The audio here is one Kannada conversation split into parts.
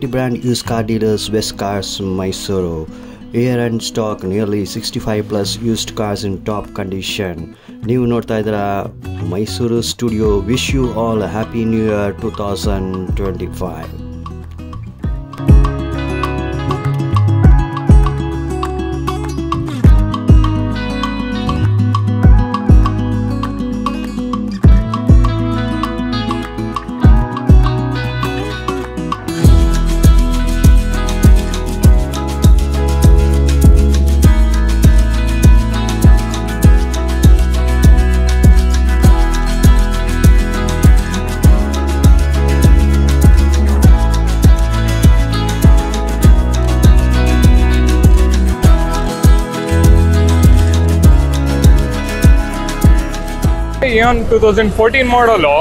multi-brand used car dealers West Cars Mysuru. Here and stock nearly 65 plus used cars in top condition. ನೀವು ನೋಡ್ತಾ ಇದ್ದೀರಾ Mysuru studio. Wish you all happy new year 2025. Eon 2014 model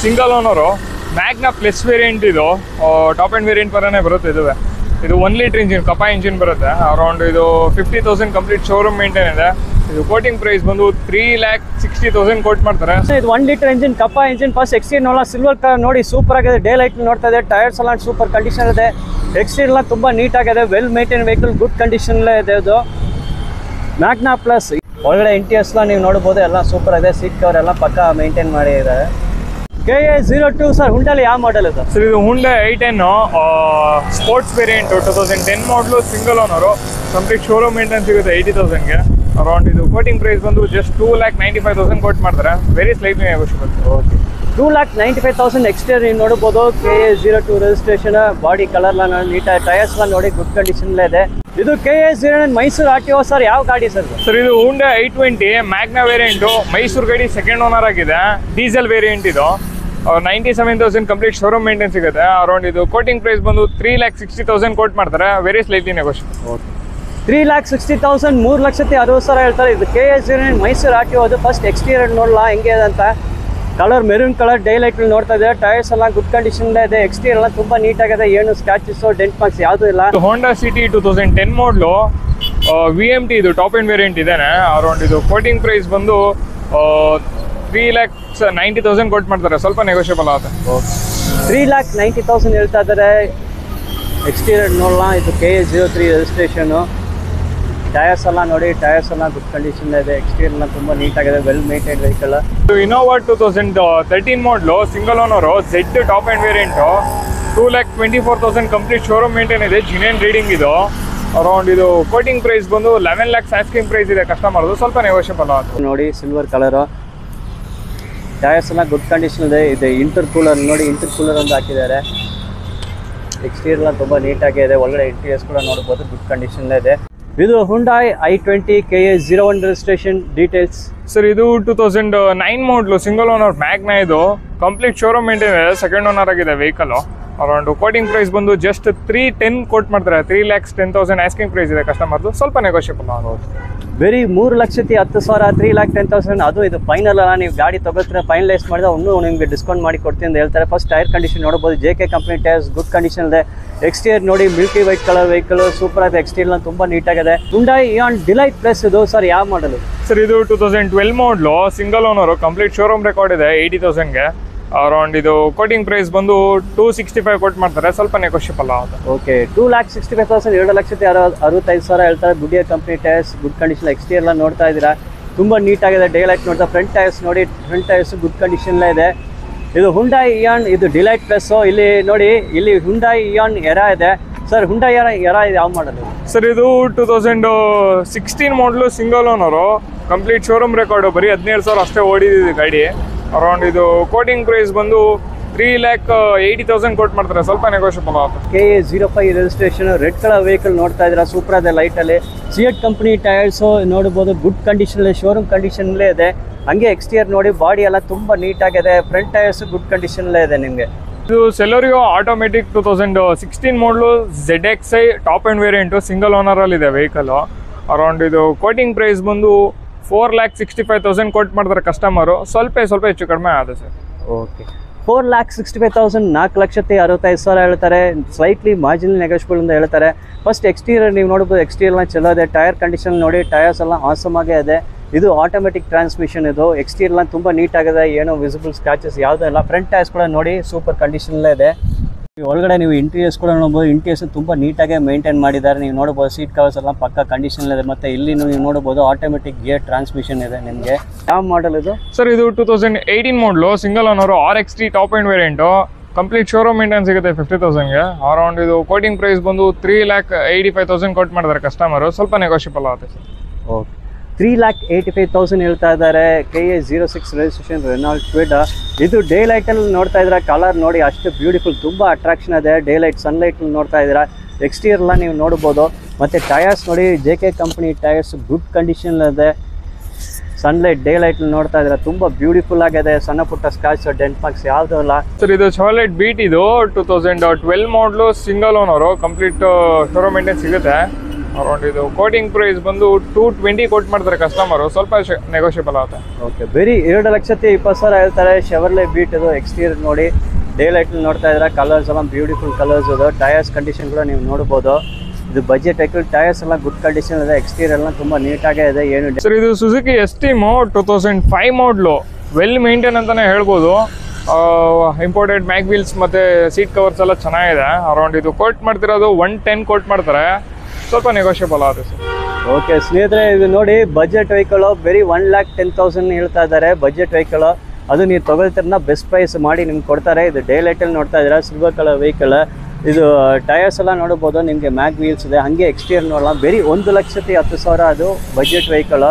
single owner Magna plus variant. ಇದು ಟಾಪ್ ಆ್ಯಂಡ್ ವೇರಿಯಂಟ್ ಪರನೇ ಬರುತ್ತೆ. ಇದು 1 ಲೀಟರ್ ಇಂಜಿನ್, ಕಪಾ ಇಂಜಿನ್ ಬರುತ್ತೆ. ಅರೌಂಡ್ ಇದು 50,000 ಕಂಪ್ಲೀಟ್ ಶೋರೂಮ್ ಮೇಂಟೈನ್ ಇದೆ. ಇದು ಕೋಟಿಂಗ್ ಪ್ರೈಸ್ ಬಂದು 3,60,000 ಕೋಟ್ ಮಾಡ್ತಾರೆ. ಇದು 1 litre engine, Kappa engine. First exterior ನೋಡೋಣ, ಸಿಲ್ವರ್ ಕಲರ್ ನೋಡಿ ಸೂಪರ್ ಆಗಿದೆ. ಡೇ ಲೈಟ್ ನೋಡ್ತಾ ಇದೆ. ಟೈರ್ಸ್ ಎಲ್ಲ ಸೂಪರ್ ಕಂಡೀಷನ್ ಇದೆ. ಎಕ್ಸ್ಟೀರಿಯರ್ ಎಲ್ಲ ತುಂಬ ನೀಟ್ ಆಗಿದೆ. ವೆಲ್ ಮೇಂಟೈನ್ ವೆಹಿಕಲ್, ಗುಡ್ ಕಂಡೀಷನ್ಲೇ ಇದೆ. ಇದು ಮ್ಯಾಗ್ನಾ ಪ್ಲಸ್. ಒಳಗಡೆ ಇಂಟೀರಿಯರ್ಸ್ ನೀವು ನೋಡ್ಬೋದು, ಎಲ್ಲ ಸೂಪರ್ ಆಗಿದೆ. ಸೀಟ್ ಕವರ್ ಎಲ್ಲ ಪಕ್ಕ ಮೇಂಟೈನ್ ಮಾಡಿದ್ದಾರೆ. KA02 ಸರ್, ಹುಂಡಾಲಿ ಯಾವ ಮಾಡೆಲ್ ಇದೆ ಸರ್? ಇದು ಹುಂಡಾ i10 ಸ್ಪೋರ್ಟ್ಸ್ ವೇರಿಯಂಟ್ 2010 ಮಾಡಲು, single owner. Complete showroom maintain ಸಿಗುತ್ತೆ 80,000ಗೆ. ಅರೌಂಡ್ ಇದು ಕೋಟಿಂಗ್ ಪ್ರೈಸ್ ಬಂದು ಜಸ್ಟ್ 2,95,000 ಕೋಟ್ ಮಾಡ್ತಾರೆ. Very slightly negotiable. Okay, 2,95,000 exterior ನೀವು ನೋಡ್ಬೋದು. KA02 ರಿಜಿಸ್ಟ್ರೇಷನ್, ಬಾಡಿ ಕಲರ್ನ ನೀಟಾಗಿ, ಟೈರ್ಸ್ ಎಲ್ಲ ನೋಡಿ ಗುಡ್ ಕಂಡೀಷನ್ಲೇ ಇದೆ. ಇದು KA09 ಮೈಸೂರು RTO ಸರ್. ಯಾವ ಗಾಡಿ ಸರ್? ಸರ್ ಇದು ಹುಂಡಾ i20 ಮ್ಯಾಗ್ನಾ ವೇರಿಯಂಟು. ಮೈಸೂರು ಗಾಡಿ ಸೆಕೆಂಡ್ ಓನರ್ ಆಗಿದೆ. ಡೀಸೆಲ್ ವೇರಿಯಂಟ್ ಇದು. 97,000 ಕಂಪ್ಲೀಟ್ ಶೋರೂಮ್ ಮೇಂಟೈನ್ ಸಿಗುತ್ತೆ. ಅರೌಂಡ್ ಇದು ಕೋಟಿಂಗ್ ಪ್ರೈಸ್ ಬಂದು 3,60,000 ಕೋಟ್ ಮಾಡ್ತಾರೆ. Very slightly negotiable. ಓಕೆ, 3,60,000, 3,60,000 ಹೇಳ್ತಾರೆ. ಇದು KA09 ಮೈಸೂರು RTO. ಅದು ಫಸ್ಟ್ ಎಕ್ಸ್ಟೀರಿಯರ್ ನೋಡಲ್ಲ ಹೆಂಗೆ ಇದೆ ಅಂತ. Colour maroon colour, day light ನೋಡ್ತಾ ಇದೆ. ಟೈರ್ಸ್ ಎಲ್ಲ ಗುಡ್ ಕಂಡೀಷನ್ ಇದೆ. ಎಕ್ಸ್ಟೀರಿಯರ್ ಎಲ್ಲ ತುಂಬ ನೀಟಾಗಿದೆ. ಏನು ಸ್ಕ್ರಾಚಸ್, ಡೆಂಟ್ ಮಾರ್ಕ್ಸ್ ಯಾವುದೂ ಇಲ್ಲ. ಹೋಂಡಾ ಸಿಟಿ 2010 ಮಾಡಲು VMT. ಇದು ಟಾಪ್ ಆ್ಯಂಡ್ ವೇರಿಯಂಟ್ ಇದೇನೆ. ಅರೌಂಡ್ ಇದು ಕೋಟಿಂಗ್ ಪ್ರೈಸ್ ಬಂದು 3,90,000 ಕೋಟ್ ಮಾಡ್ತಾರೆ. ಸ್ವಲ್ಪ ನೆಗೋಷಿಯಬಲ್ ಆಗುತ್ತೆ. 3,90,000 ಹೇಳ್ತಾ ಇದ್ದಾರೆ. ಎಕ್ಸ್ಟೀರಿಯರ್ ನೋಡಲ್ಲ. ಇದು KA03 ರಿಜಿಸ್ಟ್ರೇಷನು. ಟೈರ್ಸ್ ಎಲ್ಲ ನೋಡಿ, ಟೈರ್ಸ್ ಎಲ್ಲ ಗುಡ್ ಕಂಡೀಷನ್ ಇದೆ. ಎಕ್ಸ್ಟೀರಿಯರ್ ಎಲ್ಲ ತುಂಬ ನೀಟಾಗಿದೆ. Well maintain vehicle. ಇನೋವಾ 2013 ಮಾಡಲು, single owner. Z top end variant. 2,24,000 complete showroom maintain ಇದೆ. ಜಿನೇನ್ ರೀಡಿಂಗ್ ಇದು. ಅರೌಂಡ್ ಇದು ಕೋಟಿಂಗ್ ಪ್ರೈಸ್ ಬಂದು 11 lakhs ಆಸ್ಕಿಂಗ್ ಪ್ರೈಸ್ ಇದೆ ಕಸ್ಟಮರ್ದು. ಸ್ವಲ್ಪ ನೆಗೋಷಿಯಬಲ್ ಆಗುತ್ತೆ. ನೋಡಿ ಸಿಲ್ವರ್ ಕಲರು. ಟೈರ್ಸ್ ಎಲ್ಲ ಗುಡ್ ಕಂಡೀಷನ್ ಇದೆ. ಇದು ಇಂಟರ್ ಕೂಲರ್ ನೋಡಿ, ಇಂಟರ್ ಕೂಲರ್ ಒಂದು ಹಾಕಿದ್ದಾರೆ. ಎಕ್ಸ್ಟೀರಿಯರ್ ಎಲ್ಲ ತುಂಬ ನೀಟಾಗಿದೆ. ಒಳಗಡೆ ಇಂಟೀರಿಯರ್ಸ್ ಕೂಡ ನೋಡ್ಬೋದು, ಗುಡ್ ಕಂಡೀಷನ್ ಇದೆ. ಇದು Hyundai i20 KA01 registration. Details sir ಇದು 2009 ಮಾಡಲು, ಸಿಂಗಲ್ ಓನರ್ ಮ್ಯಾಗ್ನಾ. ಇದು ಕಂಪ್ಲೀಟ್ ಶೋರೂಮ್ ಮೇಂಟೈನ್ ಇದೆ. ಸೆಕೆಂಡ್ ಓನರ್ ಆಗಿದೆ ವೆಹಿಕಲ್. ಅರೌಂಡ್ ಕೋಟಿಂಗ್ ಪ್ರೈಸ್ ಬಂದು ಜಸ್ಟ್ 310 ಕೋಟ್ ಮಾಡ್ತಾರೆ. 3,10,000 ಆಸ್ಕಿಂಗ್ ಪ್ರೈಸ್ ಇದೆ ಕಸ್ಟಮರ್ದು. ಸ್ವಲ್ಪ ನೆಗೋಷಿಯಬಲ್ ಆಗುತ್ತೆ. ಬರೀ 3,10,000, 3,10,000. ಅದು ಇದು ಫೈನಲ್ ಅಲ್ಲ. ನೀವು ಗಾಡಿ ತಗೋತೀರ, ಫೈನಲೈಸ್ ಮಾಡಿದ್ರೆ ಇನ್ನೂ ನಿಮಗೆ ಡಿಸ್ಕೌಂಟ್ ಮಾಡಿ ಕೊಡ್ತೀನಿ ಅಂತ ಹೇಳ್ತಾರೆ. ಫಸ್ಟ್ ಟೈರ್ ಕಂಡೀಷನ್ ನೋಡ್ಬೋದು. JK company tyres, good condition ಇದೆ. ಎಕ್ಸ್ಟೀರಿಯರ್ ನೋಡಿ, milky white colour vehicle, super ಆಗಿದೆ. ಎಕ್ಸ್ಟೀರಿಯರ್ ತುಂಬ ನೀಟಾಗಿದೆ. Hyundai Eon Delight Plus. ಇದು ಸರ್ ಯಾವ ಮಾಡಲು ಸರ್? ಇದು 2012 ಮಾಡಲು, single owner. Complete showroom record ಇದೆ 80,000ಗೆ. ಅರೌಂಡ್ ಇದು ಕೋಟಿಂಗ್ ಪ್ರೈಸ್ ಬಂದು 265 ಕೋಟ್ ಮಾಡ್ತಾರೆ. ಸ್ವಲ್ಪ ನೆಗೋಷಿಯಬಲ್ ಆಗುತ್ತೆ. ಓಕೆ, 2,65,000, 2,65,000 ಹೇಳ್ತಾರೆ. ಗುಡಿಯರ್ company tyres, good condition. Exterior ಎಲ್ಲ ನೋಡ್ತಾ ಇದ್ದೀರಾ, ತುಂಬ ನೀಟಾಗಿದೆ. ಡೇ ಲೈಟ್ ನೋಡ್ತಾ. ಫ್ರಂಟ್ ಟೈರ್ಸ್ ನೋಡಿ, ಫ್ರಂಟ್ ಟೈರ್ಸ್ ಗುಡ್ ಕಂಡೀಷನ್ಲೇ ಇದೆ. ಇದು ಹುಂಡಾಯ್ ಇಯಾನ್, ಇದು ಡಿಲೈಟ್ ಪ್ಲಸ್. ಇಲ್ಲಿ ನೋಡಿ, ಇಲ್ಲಿ ಹುಂಡಾಯ್ ಇಯಾನ್ ಎರಾ ಇದೆ. ಸರ್ ಹುಂಡಾಯ್ ಎರಾ ಯಾವ ಮಾಡಲು ಸರ್? ಇದು 2016 ಮಾಡಲು, single owner. Complete showroom record. ಬರೀ 17,000 ಅಷ್ಟೇ ಓಡಿದಿದೆ ಗಾಡಿ. ಅರೌಂಡ್ ಇದು ಕೋಟಿಂಗ್ ಪ್ರೈಸ್ ಬಂದು 3,80,000 ಕೋಟ್ ಮಾಡ್ತಾರೆ. ಸ್ವಲ್ಪ ನೆಗೋಷಿಯಬಲ್ ಆಗುತ್ತೆ. KA05 registration. Red colour vehicle ನೋಡ್ತಾ ಇದ್ದೀರಾ, ಸೂಪರ್ ಇದೆ. ಲೈಟಲ್ಲಿ ಸಿಯಟ್ ಕಂಪ್ನಿ ಟೈರ್ಸು ನೋಡ್ಬೋದು, ಗುಡ್ ಕಂಡೀಷನ್, ಶೋರೂಮ್ ಕಂಡೀಷನ್ಲೇ ಇದೆ. ಹಂಗೆ ಎಕ್ಸ್ಟೀರಿಯರ್ ನೋಡಿ, ಬಾಡಿ ಎಲ್ಲ ತುಂಬ ನೀಟಾಗಿದೆ. ಫ್ರಂಟ್ ಟೈರ್ಸ್ ಗುಡ್ ಕಂಡೀಷನ್ಲೇ ಇದೆ ನಿಮಗೆ. ಇದು ಸೆಲೋರಿಯೋ ಆಟೋಮೆಟಿಕ್ 2016 ಮಾಡಲು, ZXi top end variant. Single ಓನರಲ್ಲಿದೆ ವೆಹಿಕಲು. ಅರೌಂಡ್ ಇದು ಕೋಟಿಂಗ್ ಪ್ರೈಸ್ ಬಂದು 4,65,000 ಕೋಟ್ ಮಾಡ್ತಾರೆ ಕಸ್ಟಮರು. ಸ್ವಲ್ಪ ಹೆಚ್ಚು ಕಡಿಮೆ ಆಗುತ್ತೆ ಸರ್. ಓಕೆ, 4,65,000, 4,65,000 ಹೇಳ್ತಾರೆ. ಸ್ಲೈಟ್ಲಿ ಮಾರ್ಜಿನಲ್ ನೆಗೋಷಿಯಬಲ್ ಅಂತ ಹೇಳ್ತಾರೆ. ಫಸ್ಟ್ ಎಕ್ಸ್ಟೀರಿಯರ್ ನೀವು ನೋಡ್ಬೋದು. ಎಕ್ಸ್ಟೀರಿಯರ್ನ ಚಲೋ ಇದೆ. ಟೈರ್ ಕಂಡೀಷನ್ ನೋಡಿ, ಟೈರ್ಸ್ ಎಲ್ಲ ಆಸಮ್ ಆಗೇ ಇದೆ. ಇದು ಆಟೋಮೆಟಿಕ್ ಟ್ರಾನ್ಸ್ಮಿಷನ್. ಇದು ಎಕ್ಸ್ಟೀರಿಯರ್ ತುಂಬ ನೀಟಾಗಿದೆ. ಏನೋ ವಿಸಿಬಲ್ ಸ್ಕ್ರಾಚಸ್ ಯಾವುದೂ ಇಲ್ಲ. ಫ್ರಂಟ್ ಟೈರ್ಸ್ ಕೂಡ ನೋಡಿ, ಸೂಪರ್ ಕಂಡೀಷನಲ್ಲೇ ಇದೆ. ಒಳಗಡೆ ನೀವು ಇಂಟೀರಿಯರ್ಸ್ ಕೂಡ ನೋಡ್ಬೋದು. ಇಂಟೀರಿಯರ್ಸ್ ತುಂಬ ನೀಟಾಗಿ ಮೇಂಟೈನ್ ಮಾಡಿದ್ದಾರೆ. ನೀವು ನೋಡ್ಬೋದು ಸೀಟ್ ಕವರ್ಸ್ ಎಲ್ಲ ಪಕ್ಕ ಕಂಡೀಷನ್ ಇದೆ. ಮತ್ತು ಇಲ್ಲಿ ನೀವು ನೋಡ್ಬೋದು ಆಟೋಮೆಟಿಕ್ ಗೇರ್ ಟ್ರಾನ್ಸ್ಮಿಷನ್ ಇದೆ ನಿಮಗೆ. ಯಾವ ಮಾಡಲ್ ಇದು ಸರ್? ಇದು 2018 ಮಾಡಲು, single owner, RXT top end variant. Complete showroom maintain ಸಿಗುತ್ತೆ 50,000ಗೆ. ಅರೌಂಡ್ ಇದು ಕೋಟಿಂಗ್ ಪ್ರೈಸ್ ಬಂದು 3,85,000 ಕೊಟ್ಟು ಮಾಡಿದ್ದಾರೆ ಕಸ್ಟಮರು. ಸ್ವಲ್ಪ ನೆಗೋಷಿಯಬಲ್ ಆಗುತ್ತೆ ಸರ್. ಓಕೆ, 3,85,000 ಹೇಳ್ತಾ ಇದ್ದಾರೆ. KA 06 registration Renault Kwid. ಇದು ಡೇ ಲೈಟಲ್ಲಿ ನೋಡ್ತಾ ಇದ್ದೀರಾ, ಕಲರ್ ನೋಡಿ ಅಷ್ಟು ಬ್ಯೂಟಿಫುಲ್, ತುಂಬ ಅಟ್ರಾಕ್ಷನ್ ಇದೆ. ಡೇ ಲೈಟ್ ಸನ್ಲೈಟಲ್ಲಿ ನೋಡ್ತಾ ಇದ್ದೀರಾ. ಎಕ್ಸ್ಟೀರಿಯರ್ಲ್ಲ ನೀವು ನೋಡ್ಬೋದು. ಮತ್ತು ಟಯರ್ಸ್ ನೋಡಿ, JK company tyres good condition ಇದೆ. ಸನ್ಲೈಟ್ ಡೇ ಲೈಟಲ್ಲಿ ನೋಡ್ತಾ ಇದ್ದೀರಾ, ತುಂಬ ಬ್ಯೂಟಿಫುಲ್ ಆಗಿದೆ. ಸಣ್ಣ ಪುಟ್ಟ ಸ್ಕ್ರಾಚ್ ಡೆಂಟ್ ಮಾರ್ಕ್ಸ್ ಯಾವುದೂ ಇಲ್ಲ ಸರ್. ಇದು ಚಾವ್ಲೆಟ್ ಬೀಟ್, ಇದು 2012 ಮಾಡಲು, single owner, complete showroom maintain ಸಿಗುತ್ತೆ. ಅರೌಂಡ್ ಇದು ಕೋಟಿಂಗ್ ಪ್ರೈಸ್ ಬಂದು 220 ಕೊಟ್ಟು ಮಾಡ್ತಾರೆ ಕಸ್ಟಮರು. ಸ್ವಲ್ಪ ನೆಗೋಷಿಯಬಲ್ ಆಗುತ್ತೆ. ಓಕೆ, ಬರೀ 2,20,000 ಹೇಳ್ತಾರೆ. ಶೆವರ್ಲೆ ಬೀಟ್ ಇದು. ಎಕ್ಸ್ಟೀರಿಯರ್ ನೋಡಿ, ಡೇ ಲೈಟಲ್ಲಿ ನೋಡ್ತಾ ಇದ್ದೀರಾ. ಕಲರ್ಸ್ ಎಲ್ಲ ಬ್ಯೂಟಿಫುಲ್ ಕಲರ್ಸ್ ಇದು. ಟಯರ್ಸ್ ಕಂಡೀಷನ್ ಕೂಡ ನೀವು ನೋಡ್ಬೋದು. ಇದು ಬಜೆಟ್ ವೆಹಿಕಲ್. ಟಯರ್ಸ್ ಎಲ್ಲ ಗುಡ್ ಕಂಡೀಷನ್ ಇದೆ. ಎಕ್ಸ್ಟೀರಿಯರ್ ಎಲ್ಲ ತುಂಬ ನೀಟಾಗೇ ಇದೆ. ಏನು ಸರ್, ಇದು ಸುಜುಕಿ ಎಸ್ಟೀಮು 2005 ಮಾಡಲು, ವೆಲ್ ಮೇಂಟೈನ್ ಅಂತಲೇ ಹೇಳ್ಬೋದು. ಇಂಪೋರ್ಟೆಡ್ ಮ್ಯಾಗ್ ವೀಲ್ಸ್ ಮತ್ತು ಸೀಟ್ ಕವರ್ಸ್ ಎಲ್ಲ ಚೆನ್ನಾಗಿದೆ. ಅರೌಂಡ್ ಇದು ಕೋಟ್ ಮಾಡ್ತಿರೋದು 110 ಕೋಟ್ ಮಾಡ್ತಾರೆ. ಸ್ವಲ್ಪ ನೆಗೋಷಿಯಬಲ್ ಆಗುತ್ತೆ ಸರ್. ಓಕೆ ಸ್ನೇಹಿತರೆ, ಇದು ನೋಡಿ ಬಜೆಟ್ ವೆಹಿಕಲು. ಬರೀ 1,10,000 ಹೇಳ್ತಾ ಇದ್ದಾರೆ ಬಜೆಟ್ ವೆಹಿಕಲು. ಅದು ನೀವು ತೊಗೊಳ್ತೀರನ್ನ ಬೆಸ್ಟ್ ಪ್ರೈಸ್ ಮಾಡಿ ನಿಮ್ಗೆ ಕೊಡ್ತಾರೆ. ಇದು ಡೇ ಲೈಟಲ್ಲಿ ನೋಡ್ತಾ ಇದ್ದೀರಾ, ಸಿಲ್ವರ್ ಕಲರ್ ವೆಹಿಕಲ್. ಇದು ಟಯರ್ಸ್ ಎಲ್ಲ ನೋಡ್ಬೋದು ನಿಮಗೆ. ಮ್ಯಾಗ್ ವೀಲ್ಸ್ ಇದೆ. ಹಾಗೆ ಎಕ್ಸ್ಟೀರಿಯರ್ ನೋಡೋಣ. ಬರೀ 1,10,000 ಅದು ಬಜೆಟ್ ವೆಹಿಕಲ್.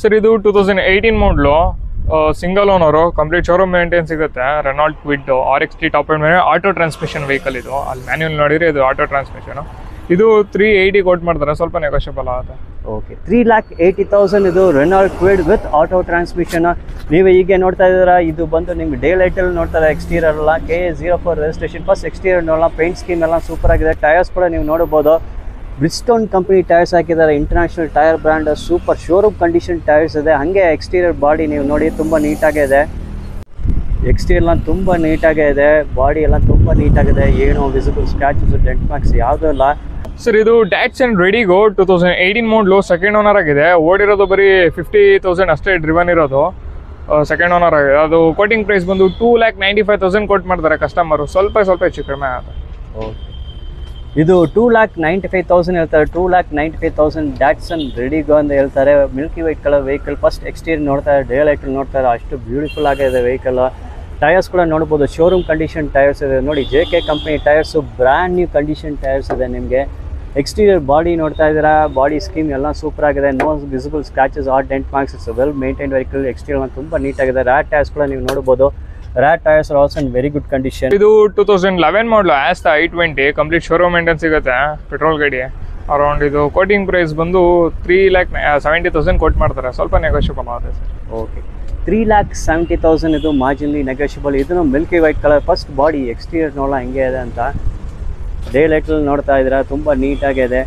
ಸರ್, ಇದು 2018 ಮಾಡಲು, single owner, complete showroom maintain ಸಿಗುತ್ತೆ. Renault Kwid RXT top end ಮೇಲೆ ಆಟೋ ಟ್ರಾನ್ಸ್ಮಿಷನ್ ವೆಹಿಕಲ್ ಇದು. ಅಲ್ಲಿ ಮ್ಯಾನ್ಯುವಲ್ ನೋಡಿದ್ರೆ ಇದು ಆಟೋ ಟ್ರಾನ್ಸ್ಮಿಷನು. ಇದು 380 ಕೊಟ್ಟು ಮಾಡ್ತಾರೆ. ಸ್ವಲ್ಪ ನೆಗೋಷಿಯಬಲ್ ಆಗುತ್ತೆ. ಓಕೆ, 3,80,000 ಇದು Renault Kwid with auto transmission. ನೀವು ಹೀಗೆ ನೋಡ್ತಾ ಇದ್ದೀರಾ. ಇದು ಬಂದು ನಿಮ್ಗೆ ಡೇ ಲೈಟಲ್ಲಿ ನೋಡ್ತಾರೆ. ಎಕ್ಸ್ಟೀರಿಯರ್ ಎಲ್ಲ KA 04 ರಿಜಿಸ್ಟ್ರೇಷನ್. ಫಸ್ಟ್ ಎಕ್ಸ್ಟೀರಿಯರ್ ನೋಡೋಣ. ಪೇಂಟ್ ಸ್ಕೀಮ್ ಎಲ್ಲ ಸೂಪರ್ ಆಗಿದೆ. ಟಯರ್ಸ್ ಕೂಡ ನೀವು ನೋಡ್ಬೋದು. ಬ್ರಿಡ್ಜ್ಸ್ಟೋನ್ ಕಂಪನಿ ಟಯರ್ಸ್ ಹಾಕಿದ್ದಾರೆ. International tyre brand. Super showroom condition tyres ಇದೆ. ಹಾಗೆ ಎಕ್ಸ್ಟೀರಿಯರ್ ಬಾಡಿ ನೀವು ನೋಡಿ ತುಂಬ ನೀಟಾಗೇ ಇದೆ. ಎಕ್ಸ್ಟೀರಿಯರ್ಲ್ಲ ತುಂಬ ನೀಟಾಗೇ ಇದೆ. ಬಾಡಿ ಎಲ್ಲ ತುಂಬ ನೀಟಾಗಿದೆ. ಏನು ವಿಸಿಬಲ್ ಸ್ಕ್ರಾಚಸ್ ಡೆಂಟ್ ಮಾರ್ಕ್ಸ್ ಯಾವುದೂ ಇಲ್ಲ. ಸರ್, ಇದು Datsun Redigo 2018 ಮಾಡಲು, ಸೆಕೆಂಡ್ ಓನರ್ ಆಗಿದೆ. ಓಡಿರೋದು ಬರೀ 50,000 ಅಷ್ಟೇ ಡ್ರಿವನ್ ಇರೋದು. ಸೆಕೆಂಡ್ ಓನರ್ ಆಗಿದೆ. ಅದು ಕೋಟಿಂಗ್ ಪ್ರೈಸ್ ಬಂದು 2,95,000 ಕೊಟ್ಟು ಮಾಡ್ತಾರೆ ಕಸ್ಟಮರು. ಸ್ವಲ್ಪ ಹೆಚ್ಚು ಕಡಿಮೆ ಆಗುತ್ತೆ. ಓಕೆ, ಇದು 2,95,000 ಹೇಳ್ತಾರೆ. 2,95,000 Datsun Redigo ಅಂತ ಹೇಳ್ತಾರೆ. Milky white colour vehicle. First exterior ನೋಡ್ತಾರೆ, ಡೇ ಲೈಟಲ್ಲಿ ನೋಡ್ತಾರೆ. ಅಷ್ಟು ಬ್ಯೂಟಿಫುಲ್ ಆಗಿದೆ ವೆಹಿಕಲ್. ಟಯರ್ಸ್ ಕೂಡ ನೋಡ್ಬೋದು. ಶೋರೂಮ್ ಕಂಡೀಷನ್ ಟಯರ್ಸ್ ಇದೆ ನೋಡಿ. JK company tyres. Brand new condition tyres ಇದೆ ನಿಮಗೆ. ಎಕ್ಸ್ಟೀರಿಯರ್ ಬಾಡಿ ನೋಡ್ತಾ ಇದ್ದೀರಾ. ಬಾಡಿ ಸ್ಕೀಮ್ ಎಲ್ಲ ಸೂಪರ್ ಆಗಿದೆ. No visible scratches or dent marks. It's well maintain vehicle. Exterior ತುಂಬ ನೀಟಾಗಿದೆ. ರ್ಯಾಟ್ ಟಯರ್ಸ್ ಕೂಡ ನೀವು ನೋಡ್ಬೋದು. ರ್ಯಾಟ್ tyres are also in very good condition. ಇದು 2011 model, Asta i20, complete showroom maintain ಸಿಗುತ್ತೆ. ಪೆಟ್ರೋಲ್ ಗಾಡಿ. ಅರೌಂಡ್ ಇದು ಕೋಟಿಂಗ್ ಪ್ರೈಸ್ ಬಂದು 3,70,000 ಕೊಟ್ಟು ಮಾಡ್ತಾರೆ. ಸ್ವಲ್ಪ ನೆಗೋಷಿಯಬಲ್ ಆಗುತ್ತೆ ಸರ್. ಓಕೆ, 3,70,000 ಇದು ಮಾರ್ಜಿನ್ಲಿ ನೆಗೋಷಿಯಬಲ್. ಇದನ್ನು Milky white colour. First body exterior ನೋಡೋಣ ಹೆಂಗೆ ಇದೆ ಅಂತ. ಡೇ ಲೈಟಲ್ಲಿ ನೋಡ್ತಾ ಇದ್ದೀರಾ. ತುಂಬ ನೀಟಾಗಿದೆ.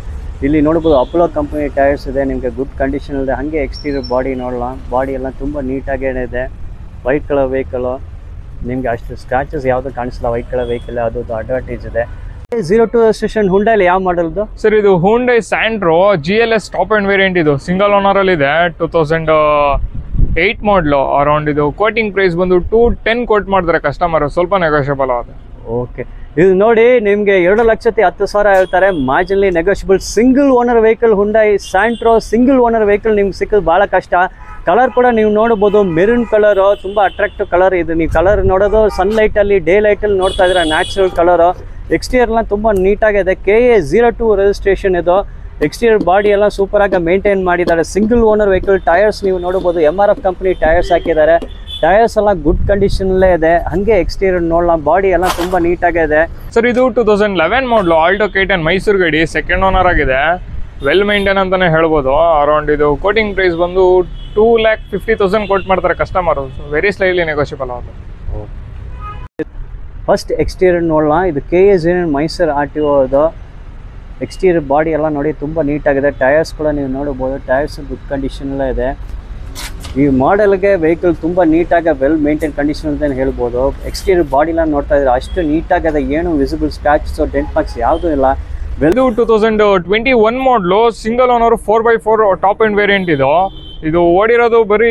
ಇಲ್ಲಿ ನೋಡ್ಬೋದು ಅಪೋಲೋ ಕಂಪನಿ ಟೈರ್ಸ್ ಇದೆ ನಿಮಗೆ. ಗುಡ್ ಕಂಡೀಷನ್ ಇದೆ. ಹಾಗೆ ಎಕ್ಸ್ಟೀರಿಯರ್ ಬಾಡಿ ನೋಡೋಣ. ಬಾಡಿ ಎಲ್ಲ ತುಂಬ ನೀಟಾಗೇ ಇದೆ. White colour vehicle. ನಿಮಗೆ ಅಷ್ಟು ಸ್ಕ್ರಾಚಸ್ ಯಾವುದು ಕಾಣಿಸಲ್ಲ. ವೈಟ್ ಕಲರ್ ವೆಹಿಕಲ್ ಅದು ಅಡ್ವಾಂಟೇಜ್ ಇದೆ. 02 ರಿಜಿಸ್ಟ್ರೇಷನ್. ಹುಂಡೈಲಿ ಯಾವ ಮಾಡಲ್ದು ಸರ್? ಇದು Hyundai Santro GLS top end variant. ಇದು ಸಿಂಗಲ್ ಓನರಲ್ಲಿ ಇದೆ. 2008 ಮಾಡಲು. ಅರೌಂಡ್ ಇದು ಕೋಟಿಂಗ್ ಪ್ರೈಸ್ ಬಂದು 210 ಕೊಟ್ಟು ಮಾಡ್ತಾರೆ ಕಸ್ಟಮರು. ಸ್ವಲ್ಪ ನೆಗೋಷಿಯಬಲ್ ಆಗುತ್ತೆ. ಓಕೆ, ಇದು ನೋಡಿ ನಿಮಗೆ 2,10,000 ಹೇಳ್ತಾರೆ. ಮಾರ್ಜಿನ್ಲಿ negotiable. Single owner vehicle. Hyundai Santro single owner vehicle ನಿಮ್ಗೆ ಸಿಕ್ಕೋದು ಭಾಳ ಕಷ್ಟ. ಕಲರ್ ಕೂಡ ನೀವು ನೋಡ್ಬೋದು. Maroon colour. ತುಂಬ ಅಟ್ರಾಕ್ಟಿವ್ ಕಲರ್ ಇದು. ನೀವು ಕಲರ್ ನೋಡೋದು ಸನ್ಲೈಟಲ್ಲಿ, ಡೇ ಲೈಟಲ್ಲಿ ನೋಡ್ತಾ ಇದ್ದೀರಾ. Natural colour. ಎಕ್ಸ್ಟೀರಿಯರ್லாம் ತುಂಬ ನೀಟಾಗಿದೆ. KA 02 ರಿಜಿಸ್ಟ್ರೇಷನ್ ಇದು. ಎಕ್ಸ್ಟೀರಿಯರ್ ಬಾಡಿ ಎಲ್ಲ ಸೂಪರಾಗಿ ಮೇಂಟೈನ್ ಮಾಡಿದ್ದಾರೆ. Single owner vehicle. ಟಯರ್ಸ್ ನೀವು ನೋಡ್ಬೋದು. MRF ಕಂಪ್ನಿ ಟಯರ್ಸ್ ಹಾಕಿದ್ದಾರೆ. ಟಯರ್ಸ್ ಎಲ್ಲ ಗುಡ್ ಕಂಡೀಷನಲ್ಲೇ ಇದೆ. ಹಾಗೆ ಎಕ್ಸ್ಟೀರಿಯರ್ ನೋಡೋಣ. ಬಾಡಿ ಎಲ್ಲ ತುಂಬ ನೀಟಾಗಿದೆ. ಸರ್, ಇದು 2011 ಮಾಡಲು, ಆಲ್ಟೋ K10 ಮೈಸೂರು ಗಾಡಿ. ಸೆಕೆಂಡ್ ಓನರ್ ಆಗಿದೆ. ವೆಲ್ ಮೇಂಟೈನ್ ಅಂತಲೇ ಹೇಳ್ಬೋದು. ಅರೌಂಡ್ ಇದು ಕೋಟಿಂಗ್ ಪ್ರೈಸ್ ಬಂದು 2,50,000 ಕೊಟ್ಟು ಮಾಡ್ತಾರೆ ಕಸ್ಟಮರು. ವೆರಿ ಸ್ಲೈಟ್ಲಿ ನೆಗೋಷಿಯಬಲ್ ಆಗುತ್ತೆ. ಫಸ್ಟ್ ಎಕ್ಸ್ಟೀರಿಯರ್ ನೋಡೋಣ. ಇದು KA 09 ಮೈಸೂರು RTO ಅದು. ಎಕ್ಸ್ಟೀರಿಯರ್ ಬಾಡಿ ಎಲ್ಲ ನೋಡಿ ತುಂಬ ನೀಟಾಗಿದೆ. ಟಯರ್ಸ್ ಕೂಡ ನೀವು ನೋಡ್ಬೋದು. ಟಯರ್ಸ್ ಗುಡ್ ಕಂಡೀಷನಲ್ಲೇ ಇದೆ. ಈ ಮಾಡೆಲ್ಗೆ ವೆಹಿಕಲ್ ತುಂಬ ನೀಟಾಗಿ ವೆಲ್ ಮೇಂಟೈನ್ ಕಂಡೀಷನ್ ಅಂತ ಹೇಳ್ಬೋದು. ಎಕ್ಸ್ಟೀರಿಯರ್ ಬಾಡಿನ ನೋಡ್ತಾ ಇದ್ರೆ ಅಷ್ಟು ನೀಟಾಗಿದೆ. ಏನು ವಿಸಿಬಲ್ ಸ್ಕ್ರಾಚಸ್ ಡೆಂಟ್ ಮಾರ್ಕ್ಸ್ ಯಾವುದೂ ಇಲ್ಲ. ಇದು 2021 ಮಾಡಲು, single owner 4x4 top end variant ಇದು. ಇದು ಓಡಿರೋದು ಬರೀ